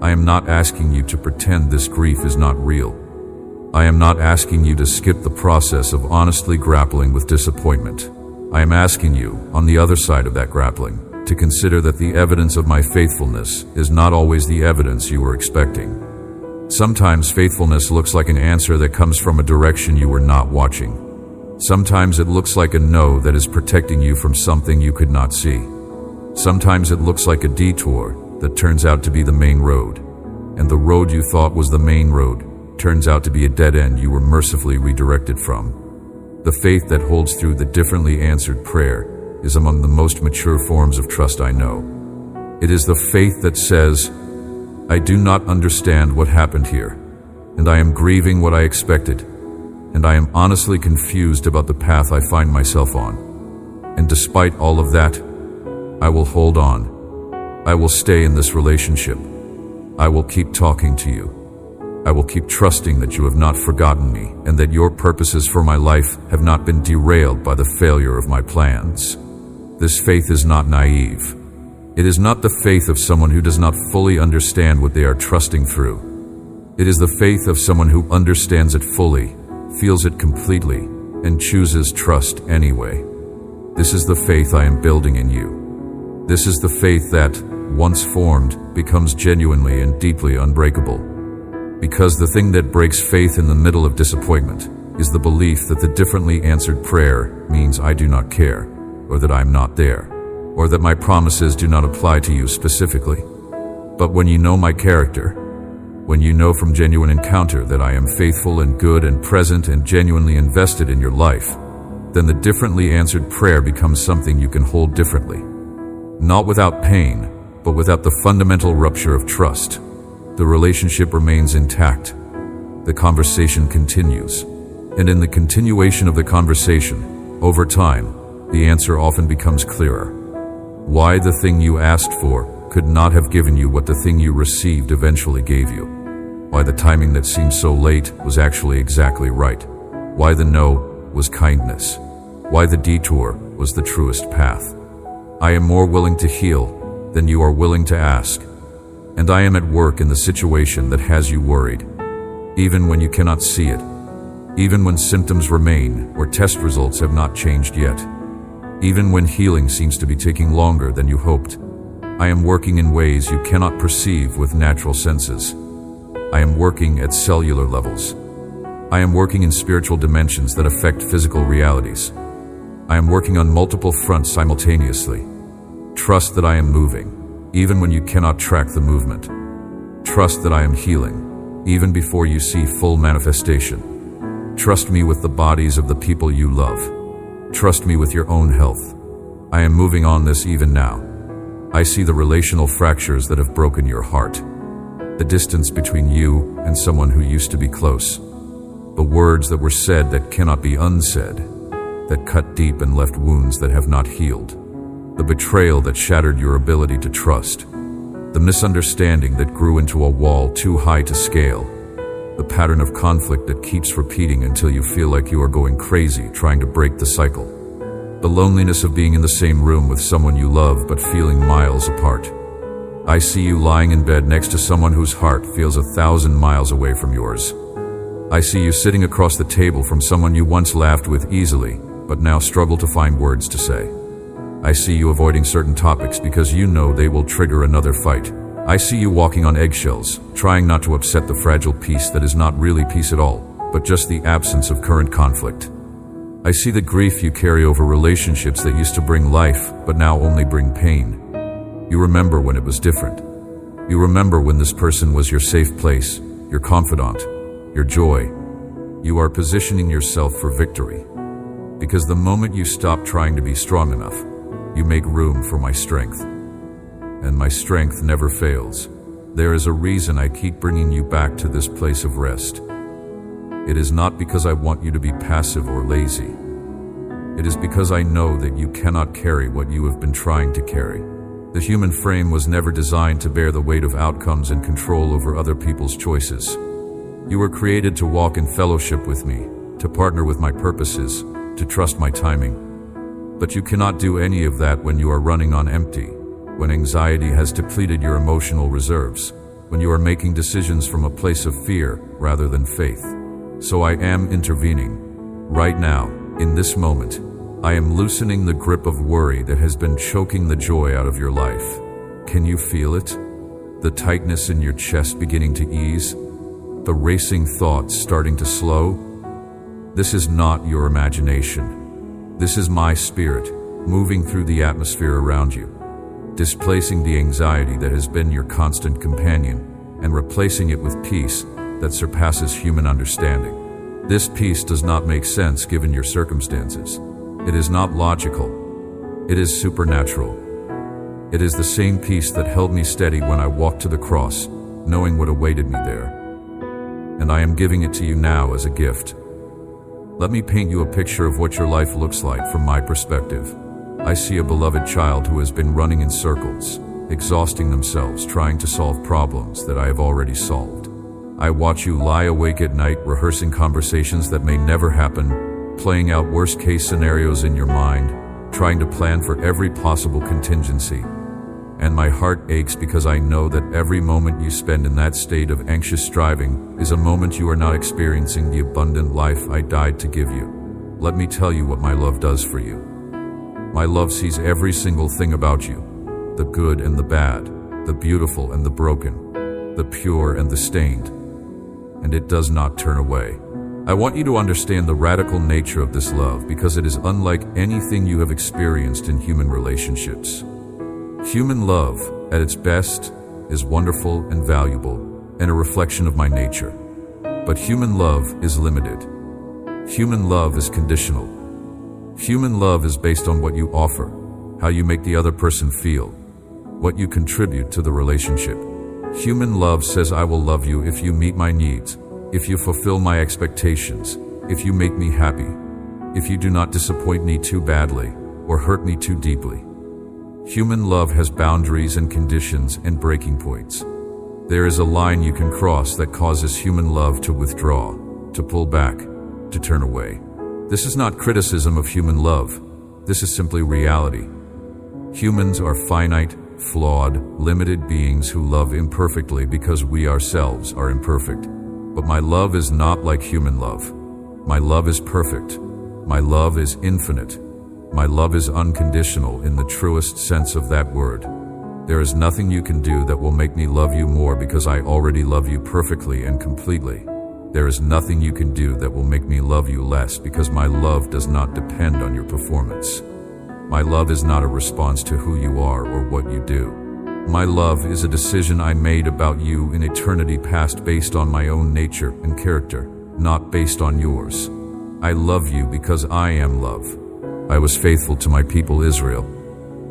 I am not asking you to pretend this grief is not real. I am not asking you to skip the process of honestly grappling with disappointment. I am asking you, on the other side of that grappling, to consider that the evidence of my faithfulness is not always the evidence you were expecting. Sometimes faithfulness looks like an answer that comes from a direction you were not watching. Sometimes it looks like a no that is protecting you from something you could not see. Sometimes it looks like a detour that turns out to be the main road. And the road you thought was the main road turns out to be a dead end you were mercifully redirected from. The faith that holds through the differently answered prayer is among the most mature forms of trust I know. It is the faith that says, I do not understand what happened here, and I am grieving what I expected, and I am honestly confused about the path I find myself on. And despite all of that, I will hold on. I will stay in this relationship. I will keep talking to you. I will keep trusting that you have not forgotten me and that your purposes for my life have not been derailed by the failure of my plans. This faith is not naive. It is not the faith of someone who does not fully understand what they are trusting through. It is the faith of someone who understands it fully, feels it completely, and chooses trust anyway. This is the faith I am building in you. This is the faith that, once formed, becomes genuinely and deeply unbreakable. Because the thing that breaks faith in the middle of disappointment is the belief that the differently answered prayer means I do not care, or that I am not there, or that my promises do not apply to you specifically. But when you know my character, when you know from genuine encounter that I am faithful and good and present and genuinely invested in your life, then the differently answered prayer becomes something you can hold differently. Not without pain, but without the fundamental rupture of trust. The relationship remains intact. The conversation continues. And in the continuation of the conversation, over time, the answer often becomes clearer. Why the thing you asked for could not have given you what the thing you received eventually gave you. Why the timing that seemed so late was actually exactly right. Why the no was kindness. Why the detour was the truest path. I am more willing to heal than you are willing to ask. And I am at work in the situation that has you worried, even when you cannot see it, even when symptoms remain or test results have not changed yet, even when healing seems to be taking longer than you hoped. I am working in ways you cannot perceive with natural senses. I am working at cellular levels. I am working in spiritual dimensions that affect physical realities. I am working on multiple fronts simultaneously. Trust that I am moving, even when you cannot track the movement. Trust that I am healing, even before you see full manifestation. Trust me with the bodies of the people you love. Trust me with your own health. I am moving on this even now. I see the relational fractures that have broken your heart. The distance between you and someone who used to be close. The words that were said that cannot be unsaid, that cut deep and left wounds that have not healed. The betrayal that shattered your ability to trust. The misunderstanding that grew into a wall too high to scale. The pattern of conflict that keeps repeating until you feel like you are going crazy trying to break the cycle. The loneliness of being in the same room with someone you love but feeling miles apart. I see you lying in bed next to someone whose heart feels 1,000 miles away from yours. I see you sitting across the table from someone you once laughed with easily, but now struggle to find words to say. I see you avoiding certain topics because you know they will trigger another fight. I see you walking on eggshells, trying not to upset the fragile peace that is not really peace at all, but just the absence of current conflict. I see the grief you carry over relationships that used to bring life, but now only bring pain. You remember when it was different. You remember when this person was your safe place, your confidant, your joy. You are positioning yourself for victory. Because the moment you stop trying to be strong enough, you make room for my strength. And my strength never fails. There is a reason I keep bringing you back to this place of rest. It is not because I want you to be passive or lazy. It is because I know that you cannot carry what you have been trying to carry. The human frame was never designed to bear the weight of outcomes and control over other people's choices. You were created to walk in fellowship with me, to partner with my purposes, to trust my timing. But you cannot do any of that when you are running on empty, when anxiety has depleted your emotional reserves, when you are making decisions from a place of fear rather than faith. So I am intervening. Right now, in this moment, I am loosening the grip of worry that has been choking the joy out of your life. Can you feel it? The tightness in your chest beginning to ease? The racing thoughts starting to slow? This is not your imagination. This is my spirit, moving through the atmosphere around you. displacing the anxiety that has been your constant companion and replacing it with peace that surpasses human understanding. This peace does not make sense given your circumstances. It is not logical. It is supernatural. It is the same peace that held me steady when I walked to the cross, knowing what awaited me there. And I am giving it to you now as a gift. Let me paint you a picture of what your life looks like from my perspective. I see a beloved child who has been running in circles, exhausting themselves trying to solve problems that I have already solved. I watch you lie awake at night rehearsing conversations that may never happen, playing out worst-case scenarios in your mind, trying to plan for every possible contingency. And my heart aches because I know that every moment you spend in that state of anxious striving is a moment you are not experiencing the abundant life I died to give you. Let me tell you what my love does for you. My love sees every single thing about you, the good and the bad, the beautiful and the broken, the pure and the stained, and it does not turn away. I want you to understand the radical nature of this love because it is unlike anything you have experienced in human relationships. Human love, at its best, is wonderful and valuable and a reflection of my nature. But human love is limited. Human love is conditional. Human love is based on what you offer, how you make the other person feel, what you contribute to the relationship. Human love says I will love you if you meet my needs, if you fulfill my expectations, if you make me happy, if you do not disappoint me too badly or hurt me too deeply. Human love has boundaries and conditions and breaking points. There is a line you can cross that causes human love to withdraw, to pull back, to turn away. This is not criticism of human love. This is simply reality. Humans are finite, flawed, limited beings who love imperfectly because we ourselves are imperfect. But my love is not like human love. My love is perfect. My love is infinite. My love is unconditional in the truest sense of that word. There is nothing you can do that will make me love you more because I already love you perfectly and completely. There is nothing you can do that will make me love you less because my love does not depend on your performance. My love is not a response to who you are or what you do. My love is a decision I made about you in eternity past based on my own nature and character, not based on yours. I love you because I am love. I was faithful to my people Israel,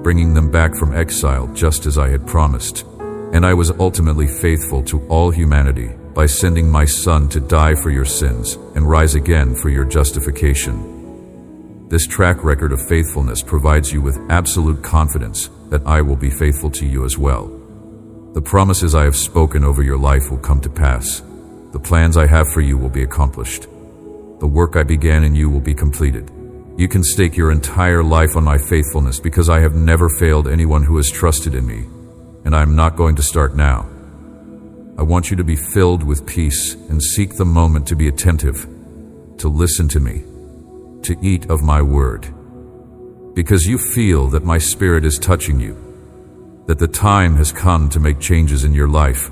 bringing them back from exile just as I had promised. And I was ultimately faithful to all humanity by sending my Son to die for your sins and rise again for your justification. This track record of faithfulness provides you with absolute confidence that I will be faithful to you as well. The promises I have spoken over your life will come to pass. The plans I have for you will be accomplished. The work I began in you will be completed. You can stake your entire life on my faithfulness because I have never failed anyone who has trusted in me, and I am not going to start now. I want you to be filled with peace and seek the moment to be attentive, to listen to me, to eat of my word. Because you feel that my spirit is touching you, that the time has come to make changes in your life,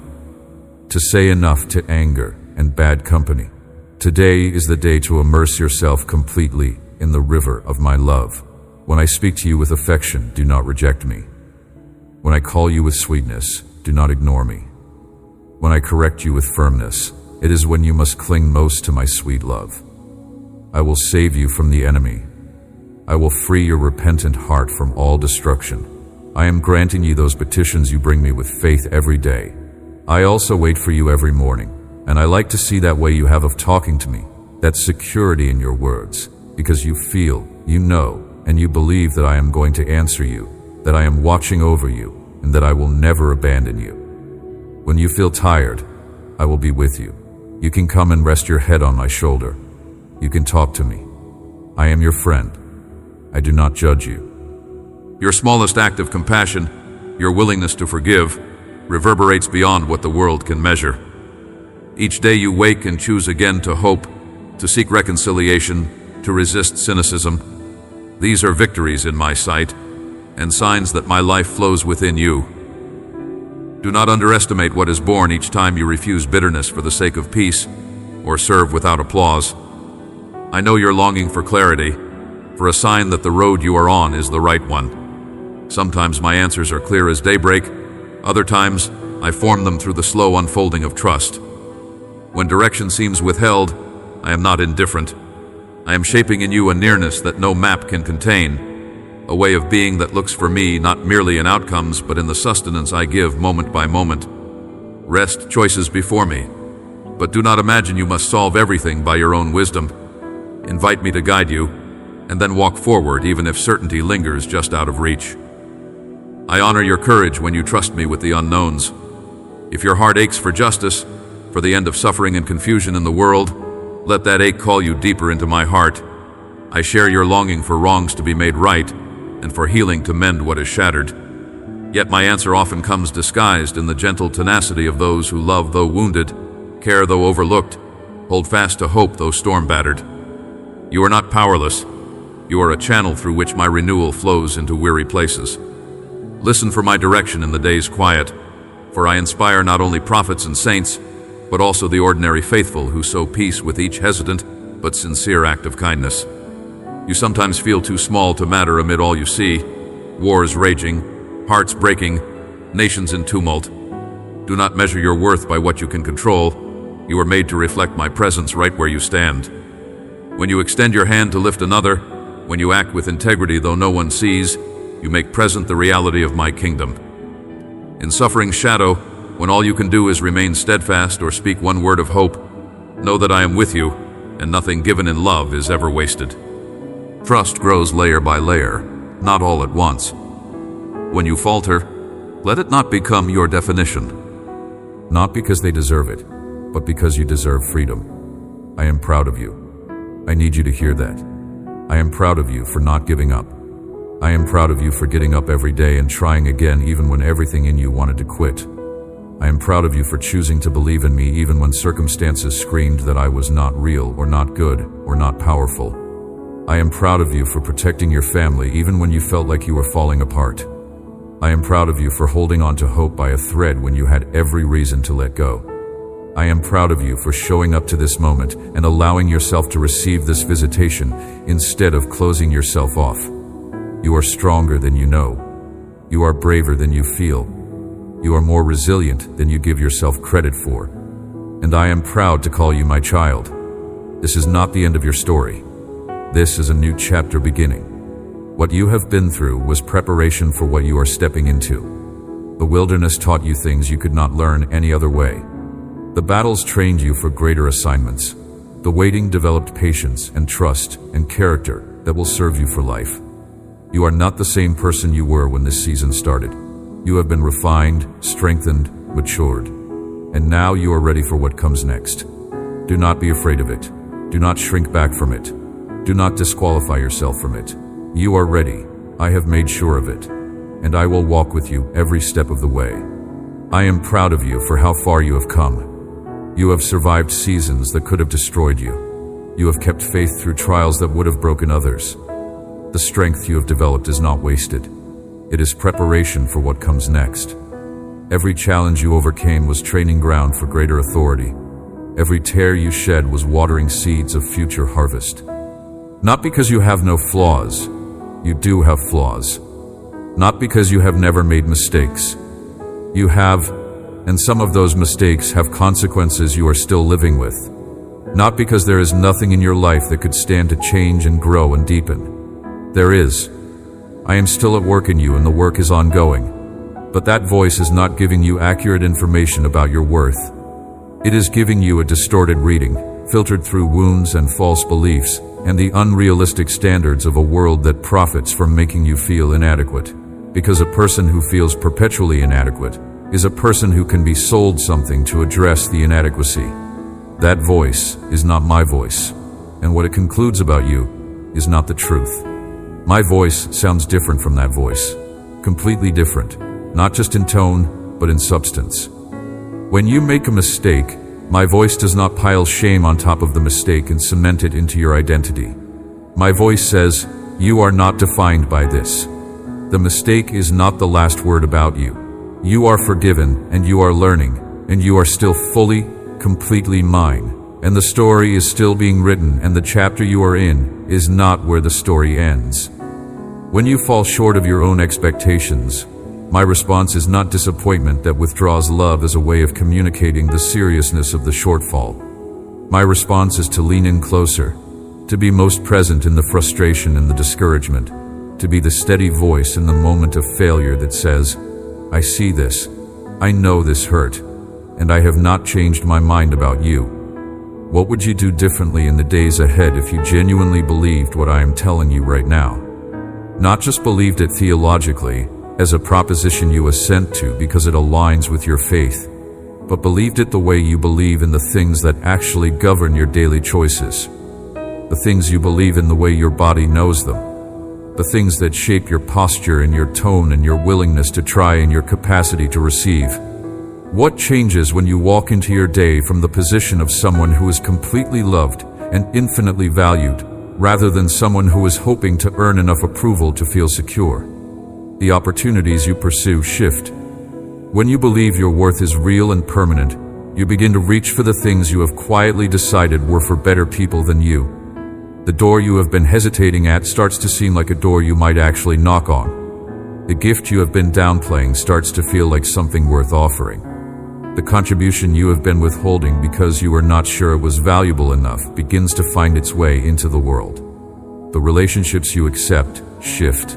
to say enough to anger and bad company. Today is the day to immerse yourself completely in the river of my love. When I speak to you with affection, do not reject me. When I call you with sweetness, do not ignore me. When I correct you with firmness, it is when you must cling most to my sweet love. I will save you from the enemy. I will free your repentant heart from all destruction. I am granting you those petitions you bring me with faith every day. I also wait for you every morning, and I like to see that way you have of talking to me, that security in your words. Because you feel, you know, and you believe that I am going to answer you, that I am watching over you, and that I will never abandon you. When you feel tired, I will be with you. You can come and rest your head on my shoulder. You can talk to me. I am your friend. I do not judge you. Your smallest act of compassion, your willingness to forgive, reverberates beyond what the world can measure. Each day you wake and choose again to hope, to seek reconciliation, to resist cynicism. These are victories in my sight, and signs that my life flows within you. Do not underestimate what is born each time you refuse bitterness for the sake of peace, or serve without applause. I know you're longing for clarity, for a sign that the road you are on is the right one. Sometimes my answers are clear as daybreak. Other times, I form them through the slow unfolding of trust. When direction seems withheld, I am not indifferent. I am shaping in you a nearness that no map can contain, a way of being that looks for me not merely in outcomes, but in the sustenance I give moment by moment. Rest choices before me, but do not imagine you must solve everything by your own wisdom. Invite me to guide you, and then walk forward even if certainty lingers just out of reach. I honor your courage when you trust me with the unknowns. If your heart aches for justice, for the end of suffering and confusion in the world, let that ache call you deeper into my heart. I share your longing for wrongs to be made right, and for healing to mend what is shattered. Yet my answer often comes disguised in the gentle tenacity of those who love though wounded, care though overlooked, hold fast to hope though storm-battered. You are not powerless. You are a channel through which my renewal flows into weary places. Listen for my direction in the day's quiet, for I inspire not only prophets and saints, but also the ordinary faithful who sow peace with each hesitant but sincere act of kindness. You sometimes feel too small to matter amid all you see, wars raging, hearts breaking, nations in tumult. Do not measure your worth by what you can control. You are made to reflect my presence right where you stand. When you extend your hand to lift another, when you act with integrity though no one sees, you make present the reality of my kingdom. In suffering's shadow, when all you can do is remain steadfast or speak one word of hope, know that I am with you, and nothing given in love is ever wasted. Trust grows layer by layer, not all at once. When you falter, let it not become your definition. Not because they deserve it, but because you deserve freedom. I am proud of you. I need you to hear that. I am proud of you for not giving up. I am proud of you for getting up every day and trying again even when everything in you wanted to quit. I am proud of you for choosing to believe in me even when circumstances screamed that I was not real or not good or not powerful. I am proud of you for protecting your family even when you felt like you were falling apart. I am proud of you for holding on to hope by a thread when you had every reason to let go. I am proud of you for showing up to this moment and allowing yourself to receive this visitation instead of closing yourself off. You are stronger than you know. You are braver than you feel. You are more resilient than you give yourself credit for. And I am proud to call you my child. This is not the end of your story. This is a new chapter beginning. What you have been through was preparation for what you are stepping into. The wilderness taught you things you could not learn any other way. The battles trained you for greater assignments. The waiting developed patience and trust and character that will serve you for life. You are not the same person you were when this season started. You have been refined, strengthened, matured. And now you are ready for what comes next. Do not be afraid of it. Do not shrink back from it. Do not disqualify yourself from it. You are ready. I have made sure of it. And I will walk with you every step of the way. I am proud of you for how far you have come. You have survived seasons that could have destroyed you. You have kept faith through trials that would have broken others. The strength you have developed is not wasted. It is preparation for what comes next. Every challenge you overcame was training ground for greater authority. Every tear you shed was watering seeds of future harvest. Not because you have no flaws. You do have flaws. Not because you have never made mistakes. You have, and some of those mistakes have consequences you are still living with. Not because there is nothing in your life that could stand to change and grow and deepen. There is. I am still at work in you and the work is ongoing. But that voice is not giving you accurate information about your worth. It is giving you a distorted reading, filtered through wounds and false beliefs, and the unrealistic standards of a world that profits from making you feel inadequate. Because a person who feels perpetually inadequate is a person who can be sold something to address the inadequacy. That voice is not my voice, and what it concludes about you is not the truth. My voice sounds different from that voice, completely different, not just in tone, but in substance. When you make a mistake, my voice does not pile shame on top of the mistake and cement it into your identity. My voice says, you are not defined by this. The mistake is not the last word about you. You are forgiven and you are learning, and you are still fully, completely mine. And the story is still being written, and the chapter you are in is not where the story ends. When you fall short of your own expectations, my response is not disappointment that withdraws love as a way of communicating the seriousness of the shortfall. My response is to lean in closer, to be most present in the frustration and the discouragement, to be the steady voice in the moment of failure that says, I see this, I know this hurt, and I have not changed my mind about you. What would you do differently in the days ahead if you genuinely believed what I am telling you right now? Not just believed it theologically, as a proposition you assent to because it aligns with your faith, but believed it the way you believe in the things that actually govern your daily choices. The things you believe in the way your body knows them. The things that shape your posture and your tone and your willingness to try and your capacity to receive. What changes when you walk into your day from the position of someone who is completely loved and infinitely valued, rather than someone who is hoping to earn enough approval to feel secure? The opportunities you pursue shift. When you believe your worth is real and permanent, you begin to reach for the things you have quietly decided were for better people than you. The door you have been hesitating at starts to seem like a door you might actually knock on. The gift you have been downplaying starts to feel like something worth offering. The contribution you have been withholding because you were not sure it was valuable enough begins to find its way into the world. The relationships you accept shift.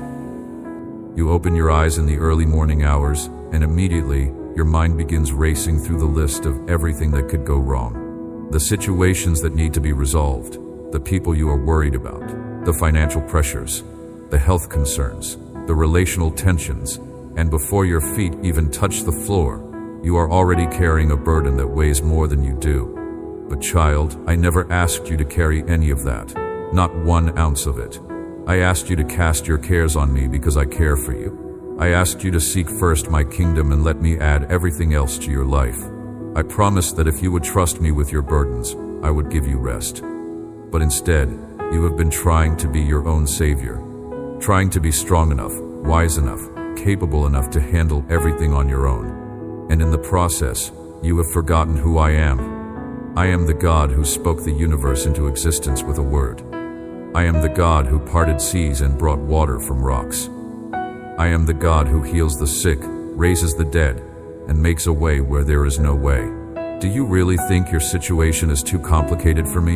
You open your eyes in the early morning hours, and immediately, your mind begins racing through the list of everything that could go wrong. The situations that need to be resolved, the people you are worried about, the financial pressures, the health concerns, the relational tensions, and before your feet even touch the floor, you are already carrying a burden that weighs more than you do. But child, I never asked you to carry any of that, not 1 ounce of it. I asked you to cast your cares on me because I care for you. I asked you to seek first my kingdom and let me add everything else to your life. I promised that if you would trust me with your burdens, I would give you rest. But instead, you have been trying to be your own savior, trying to be strong enough, wise enough, capable enough to handle everything on your own. And in the process, you have forgotten who I am. I am the God who spoke the universe into existence with a word. I am the God who parted seas and brought water from rocks. I am the God who heals the sick, raises the dead, and makes a way where there is no way. Do you really think your situation is too complicated for me?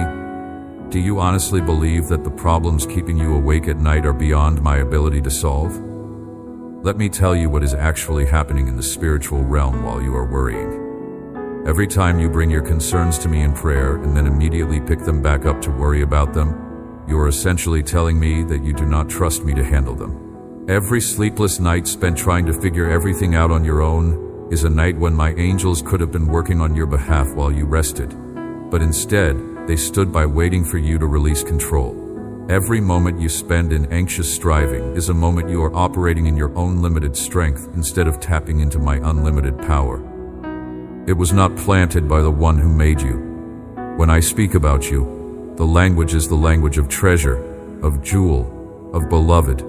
Do you honestly believe that the problems keeping you awake at night are beyond my ability to solve? Let me tell you what is actually happening in the spiritual realm while you are worrying. Every time you bring your concerns to me in prayer and then immediately pick them back up to worry about them, you are essentially telling me that you do not trust me to handle them. Every sleepless night spent trying to figure everything out on your own is a night when my angels could have been working on your behalf while you rested. But instead, they stood by waiting for you to release control. Every moment you spend in anxious striving is a moment you are operating in your own limited strength instead of tapping into my unlimited power. It was not planted by the one who made you. When I speak about you, the language is the language of treasure, of jewel, of beloved,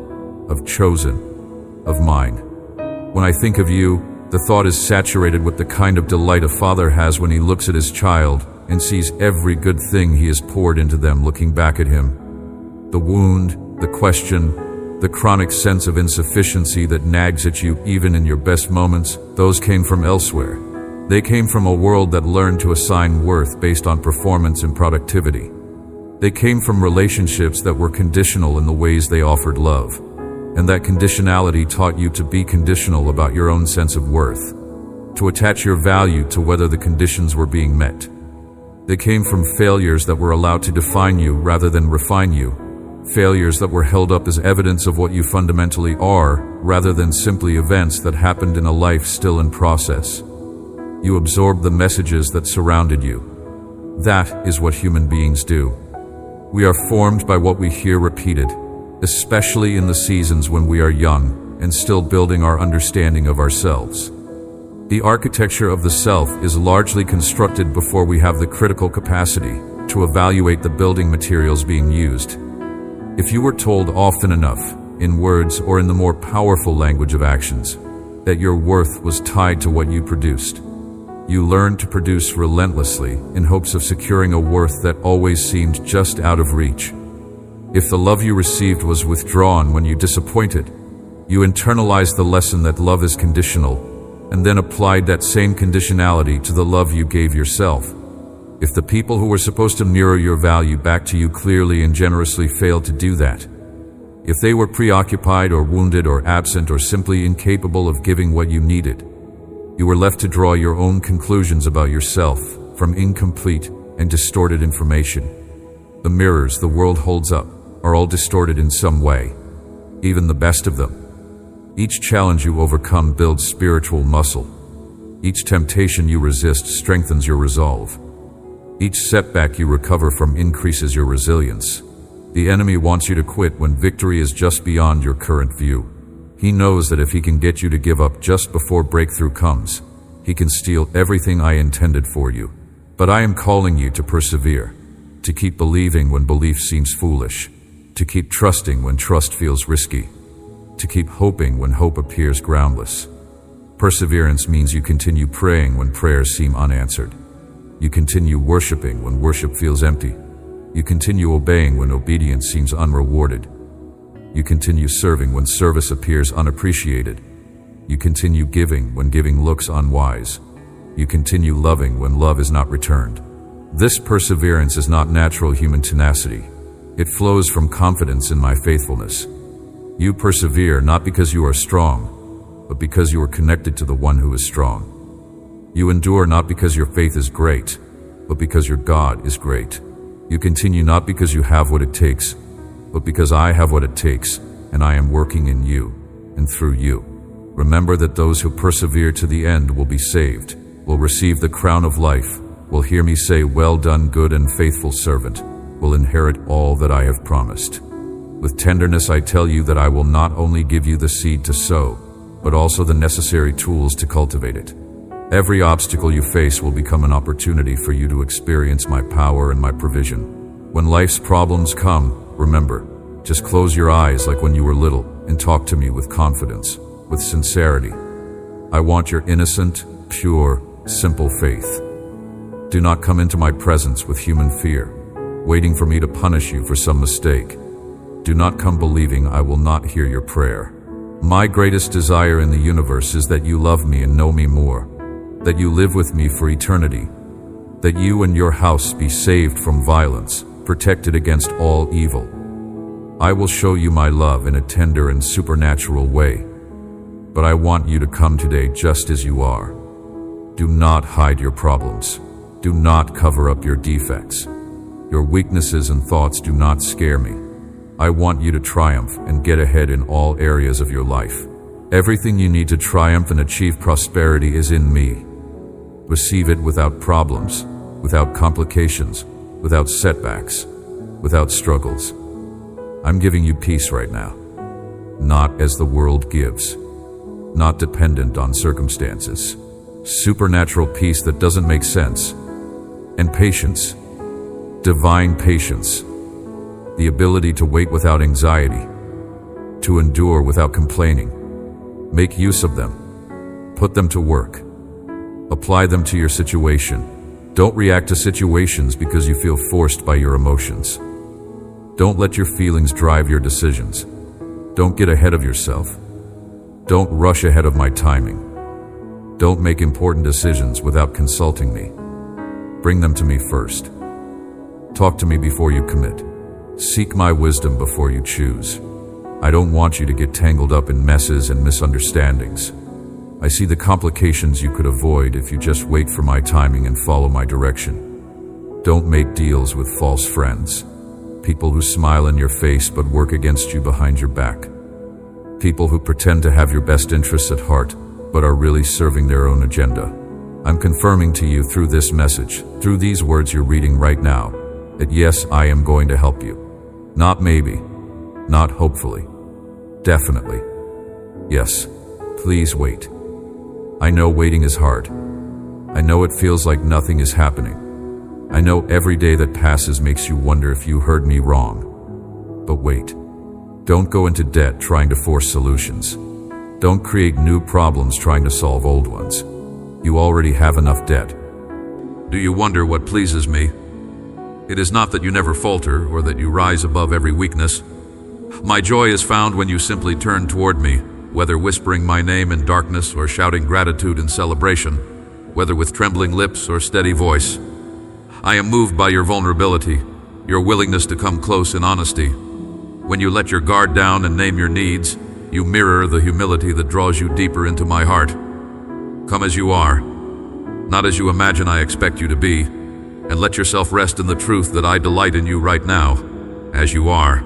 of chosen, of mine. When I think of you, the thought is saturated with the kind of delight a father has when he looks at his child and sees every good thing he has poured into them looking back at him. The wound, the question, the chronic sense of insufficiency that nags at you even in your best moments, those came from elsewhere. They came from a world that learned to assign worth based on performance and productivity. They came from relationships that were conditional in the ways they offered love, and that conditionality taught you to be conditional about your own sense of worth, to attach your value to whether the conditions were being met. They came from failures that were allowed to define you rather than refine you, failures that were held up as evidence of what you fundamentally are rather than simply events that happened in a life still in process. You absorbed the messages that surrounded you. That is what human beings do. We are formed by what we hear repeated, especially in the seasons when we are young and still building our understanding of ourselves. The architecture of the self is largely constructed before we have the critical capacity to evaluate the building materials being used. If you were told often enough, in words or in the more powerful language of actions, that your worth was tied to what you produced, you learned to produce relentlessly in hopes of securing a worth that always seemed just out of reach. If the love you received was withdrawn when you disappointed, you internalized the lesson that love is conditional, and then applied that same conditionality to the love you gave yourself. If the people who were supposed to mirror your value back to you clearly and generously failed to do that, if they were preoccupied or wounded or absent or simply incapable of giving what you needed, you were left to draw your own conclusions about yourself from incomplete and distorted information. The mirrors the world holds up are all distorted in some way, even the best of them. Each challenge you overcome builds spiritual muscle. Each temptation you resist strengthens your resolve. Each setback you recover from increases your resilience. The enemy wants you to quit when victory is just beyond your current view. He knows that if he can get you to give up just before breakthrough comes, he can steal everything I intended for you. But I am calling you to persevere, to keep believing when belief seems foolish, to keep trusting when trust feels risky, to keep hoping when hope appears groundless. Perseverance means you continue praying when prayers seem unanswered. You continue worshiping when worship feels empty. You continue obeying when obedience seems unrewarded. You continue serving when service appears unappreciated. You continue giving when giving looks unwise. You continue loving when love is not returned. This perseverance is not natural human tenacity. It flows from confidence in my faithfulness. You persevere not because you are strong, but because you are connected to the one who is strong. You endure not because your faith is great, but because your God is great. You continue not because you have what it takes, but because I have what it takes, and I am working in you and through you. Remember that those who persevere to the end will be saved, will receive the crown of life, will hear me say, "Well done, good and faithful servant," will inherit all that I have promised. With tenderness I tell you that I will not only give you the seed to sow, but also the necessary tools to cultivate it. Every obstacle you face will become an opportunity for you to experience my power and my provision. When life's problems come, remember, just close your eyes like when you were little and talk to me with confidence, with sincerity. I want your innocent, pure, simple faith. Do not come into my presence with human fear, waiting for me to punish you for some mistake. Do not come believing I will not hear your prayer. My greatest desire in the universe is that you love me and know me more, that you live with me for eternity, that you and your house be saved from violence, protected against all evil. I will show you my love in a tender and supernatural way, but I want you to come today just as you are. Do not hide your problems. Do not cover up your defects. Your weaknesses and thoughts do not scare me. I want you to triumph and get ahead in all areas of your life. Everything you need to triumph and achieve prosperity is in me. Receive it without problems, without complications, without setbacks, without struggles. I'm giving you peace right now, not as the world gives, not dependent on circumstances. Supernatural peace that doesn't make sense. And patience, divine patience, the ability to wait without anxiety, to endure without complaining. Make use of them. Put them to work. Apply them to your situation. Don't react to situations because you feel forced by your emotions. Don't let your feelings drive your decisions. Don't get ahead of yourself. Don't rush ahead of my timing. Don't make important decisions without consulting me. Bring them to me first. Talk to me before you commit. Seek my wisdom before you choose. I don't want you to get tangled up in messes and misunderstandings. I see the complications you could avoid if you just wait for my timing and follow my direction. Don't make deals with false friends. People who smile in your face but work against you behind your back. People who pretend to have your best interests at heart but are really serving their own agenda. I'm confirming to you through this message, through these words you're reading right now, that yes, I am going to help you. Not maybe, not hopefully, definitely. Yes, please wait. I know waiting is hard. I know it feels like nothing is happening. I know every day that passes makes you wonder if you heard me wrong. But wait. Don't go into debt trying to force solutions. Don't create new problems trying to solve old ones. You already have enough debt. Do you wonder what pleases me? It is not that you never falter or that you rise above every weakness. My joy is found when you simply turn toward me, whether whispering my name in darkness or shouting gratitude in celebration, whether with trembling lips or steady voice. I am moved by your vulnerability, your willingness to come close in honesty. When you let your guard down and name your needs, you mirror the humility that draws you deeper into my heart. Come as you are, not as you imagine I expect you to be, and let yourself rest in the truth that I delight in you right now, as you are.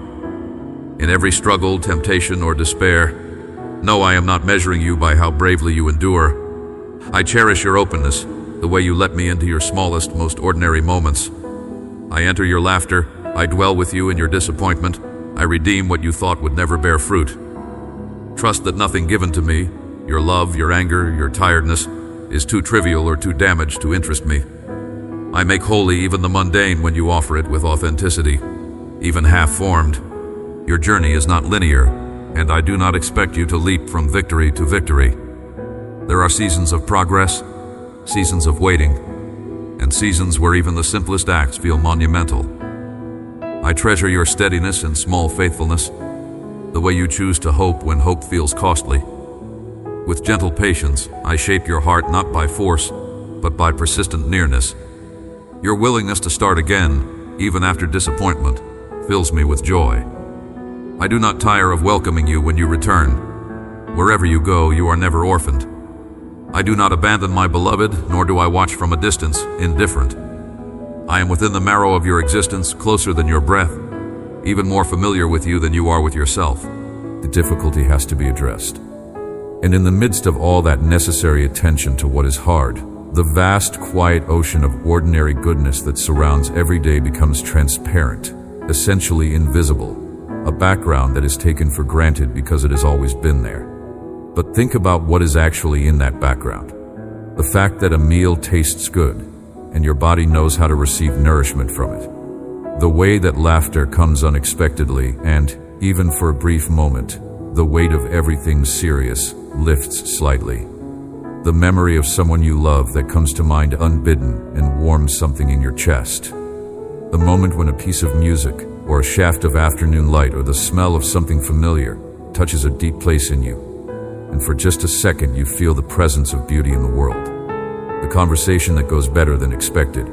In every struggle, temptation, or despair, know I am not measuring you by how bravely you endure. I cherish your openness, the way you let me into your smallest, most ordinary moments. I enter your laughter, I dwell with you in your disappointment, I redeem what you thought would never bear fruit. Trust that nothing given to me, your love, your anger, your tiredness, is too trivial or too damaged to interest me. I make holy even the mundane when you offer it with authenticity, even half-formed. Your journey is not linear, and I do not expect you to leap from victory to victory. There are seasons of progress, seasons of waiting, and seasons where even the simplest acts feel monumental. I treasure your steadiness and small faithfulness, the way you choose to hope when hope feels costly. With gentle patience, I shape your heart not by force, but by persistent nearness. Your willingness to start again, even after disappointment, fills me with joy. I do not tire of welcoming you when you return. Wherever you go, you are never orphaned. I do not abandon my beloved, nor do I watch from a distance, indifferent. I am within the marrow of your existence, closer than your breath, even more familiar with you than you are with yourself. The difficulty has to be addressed. And in the midst of all that necessary attention to what is hard, the vast, quiet ocean of ordinary goodness that surrounds every day becomes transparent, essentially invisible, a background that is taken for granted because it has always been there. But think about what is actually in that background. The fact that a meal tastes good, and your body knows how to receive nourishment from it. The way that laughter comes unexpectedly, and, even for a brief moment, the weight of everything serious lifts slightly. The memory of someone you love that comes to mind unbidden and warms something in your chest. The moment when a piece of music, or a shaft of afternoon light, or the smell of something familiar touches a deep place in you, and for just a second you feel the presence of beauty in the world. The conversation that goes better than expected.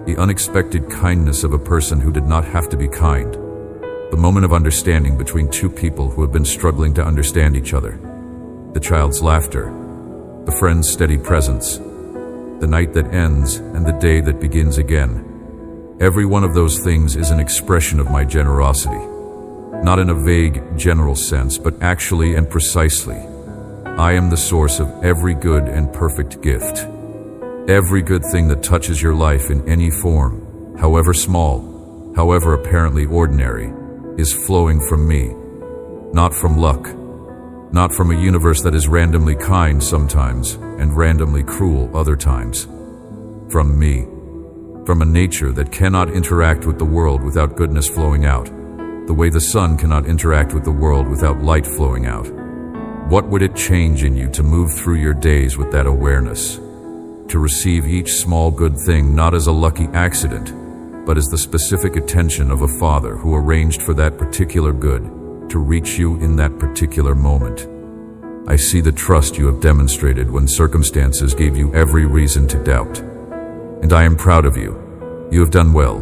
The unexpected kindness of a person who did not have to be kind. The moment of understanding between two people who have been struggling to understand each other. The child's laughter. The friend's steady presence. The night that ends and the day that begins again. Every one of those things is an expression of my generosity. Not in a vague, general sense, but actually and precisely. I am the source of every good and perfect gift. Every good thing that touches your life in any form, however small, however apparently ordinary, is flowing from me. Not from luck. Not from a universe that is randomly kind sometimes and randomly cruel other times. From me. From a nature that cannot interact with the world without goodness flowing out, the way the sun cannot interact with the world without light flowing out. What would it change in you to move through your days with that awareness? To receive each small good thing not as a lucky accident, but as the specific attention of a father who arranged for that particular good to reach you in that particular moment. I see the trust you have demonstrated when circumstances gave you every reason to doubt. And I am proud of you. You have done well.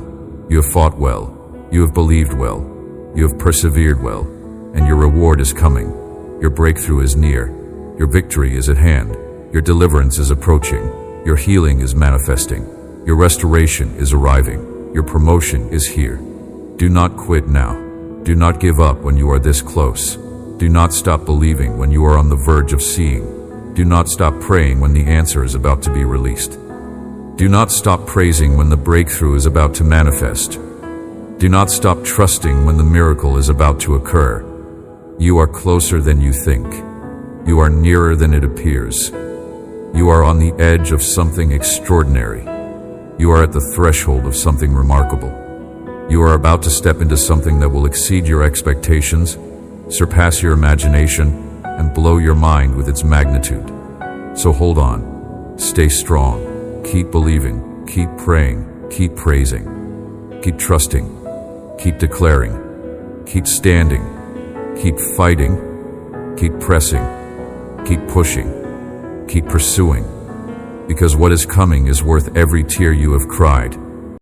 You have fought well. You have believed well. You have persevered well. And your reward is coming. Your breakthrough is near. Your victory is at hand. Your deliverance is approaching. Your healing is manifesting. Your restoration is arriving. Your promotion is here. Do not quit now. Do not give up when you are this close. Do not stop believing when you are on the verge of seeing. Do not stop praying when the answer is about to be released. Do not stop praising when the breakthrough is about to manifest. Do not stop trusting when the miracle is about to occur. You are closer than you think. You are nearer than it appears. You are on the edge of something extraordinary. You are at the threshold of something remarkable. You are about to step into something that will exceed your expectations, surpass your imagination, and blow your mind with its magnitude. So hold on. Stay strong. Keep believing, keep praying, keep praising. Keep trusting. Keep declaring. Keep standing. Keep fighting. Keep pressing. Keep pushing. Keep pursuing. Because what is coming is worth every tear you have cried.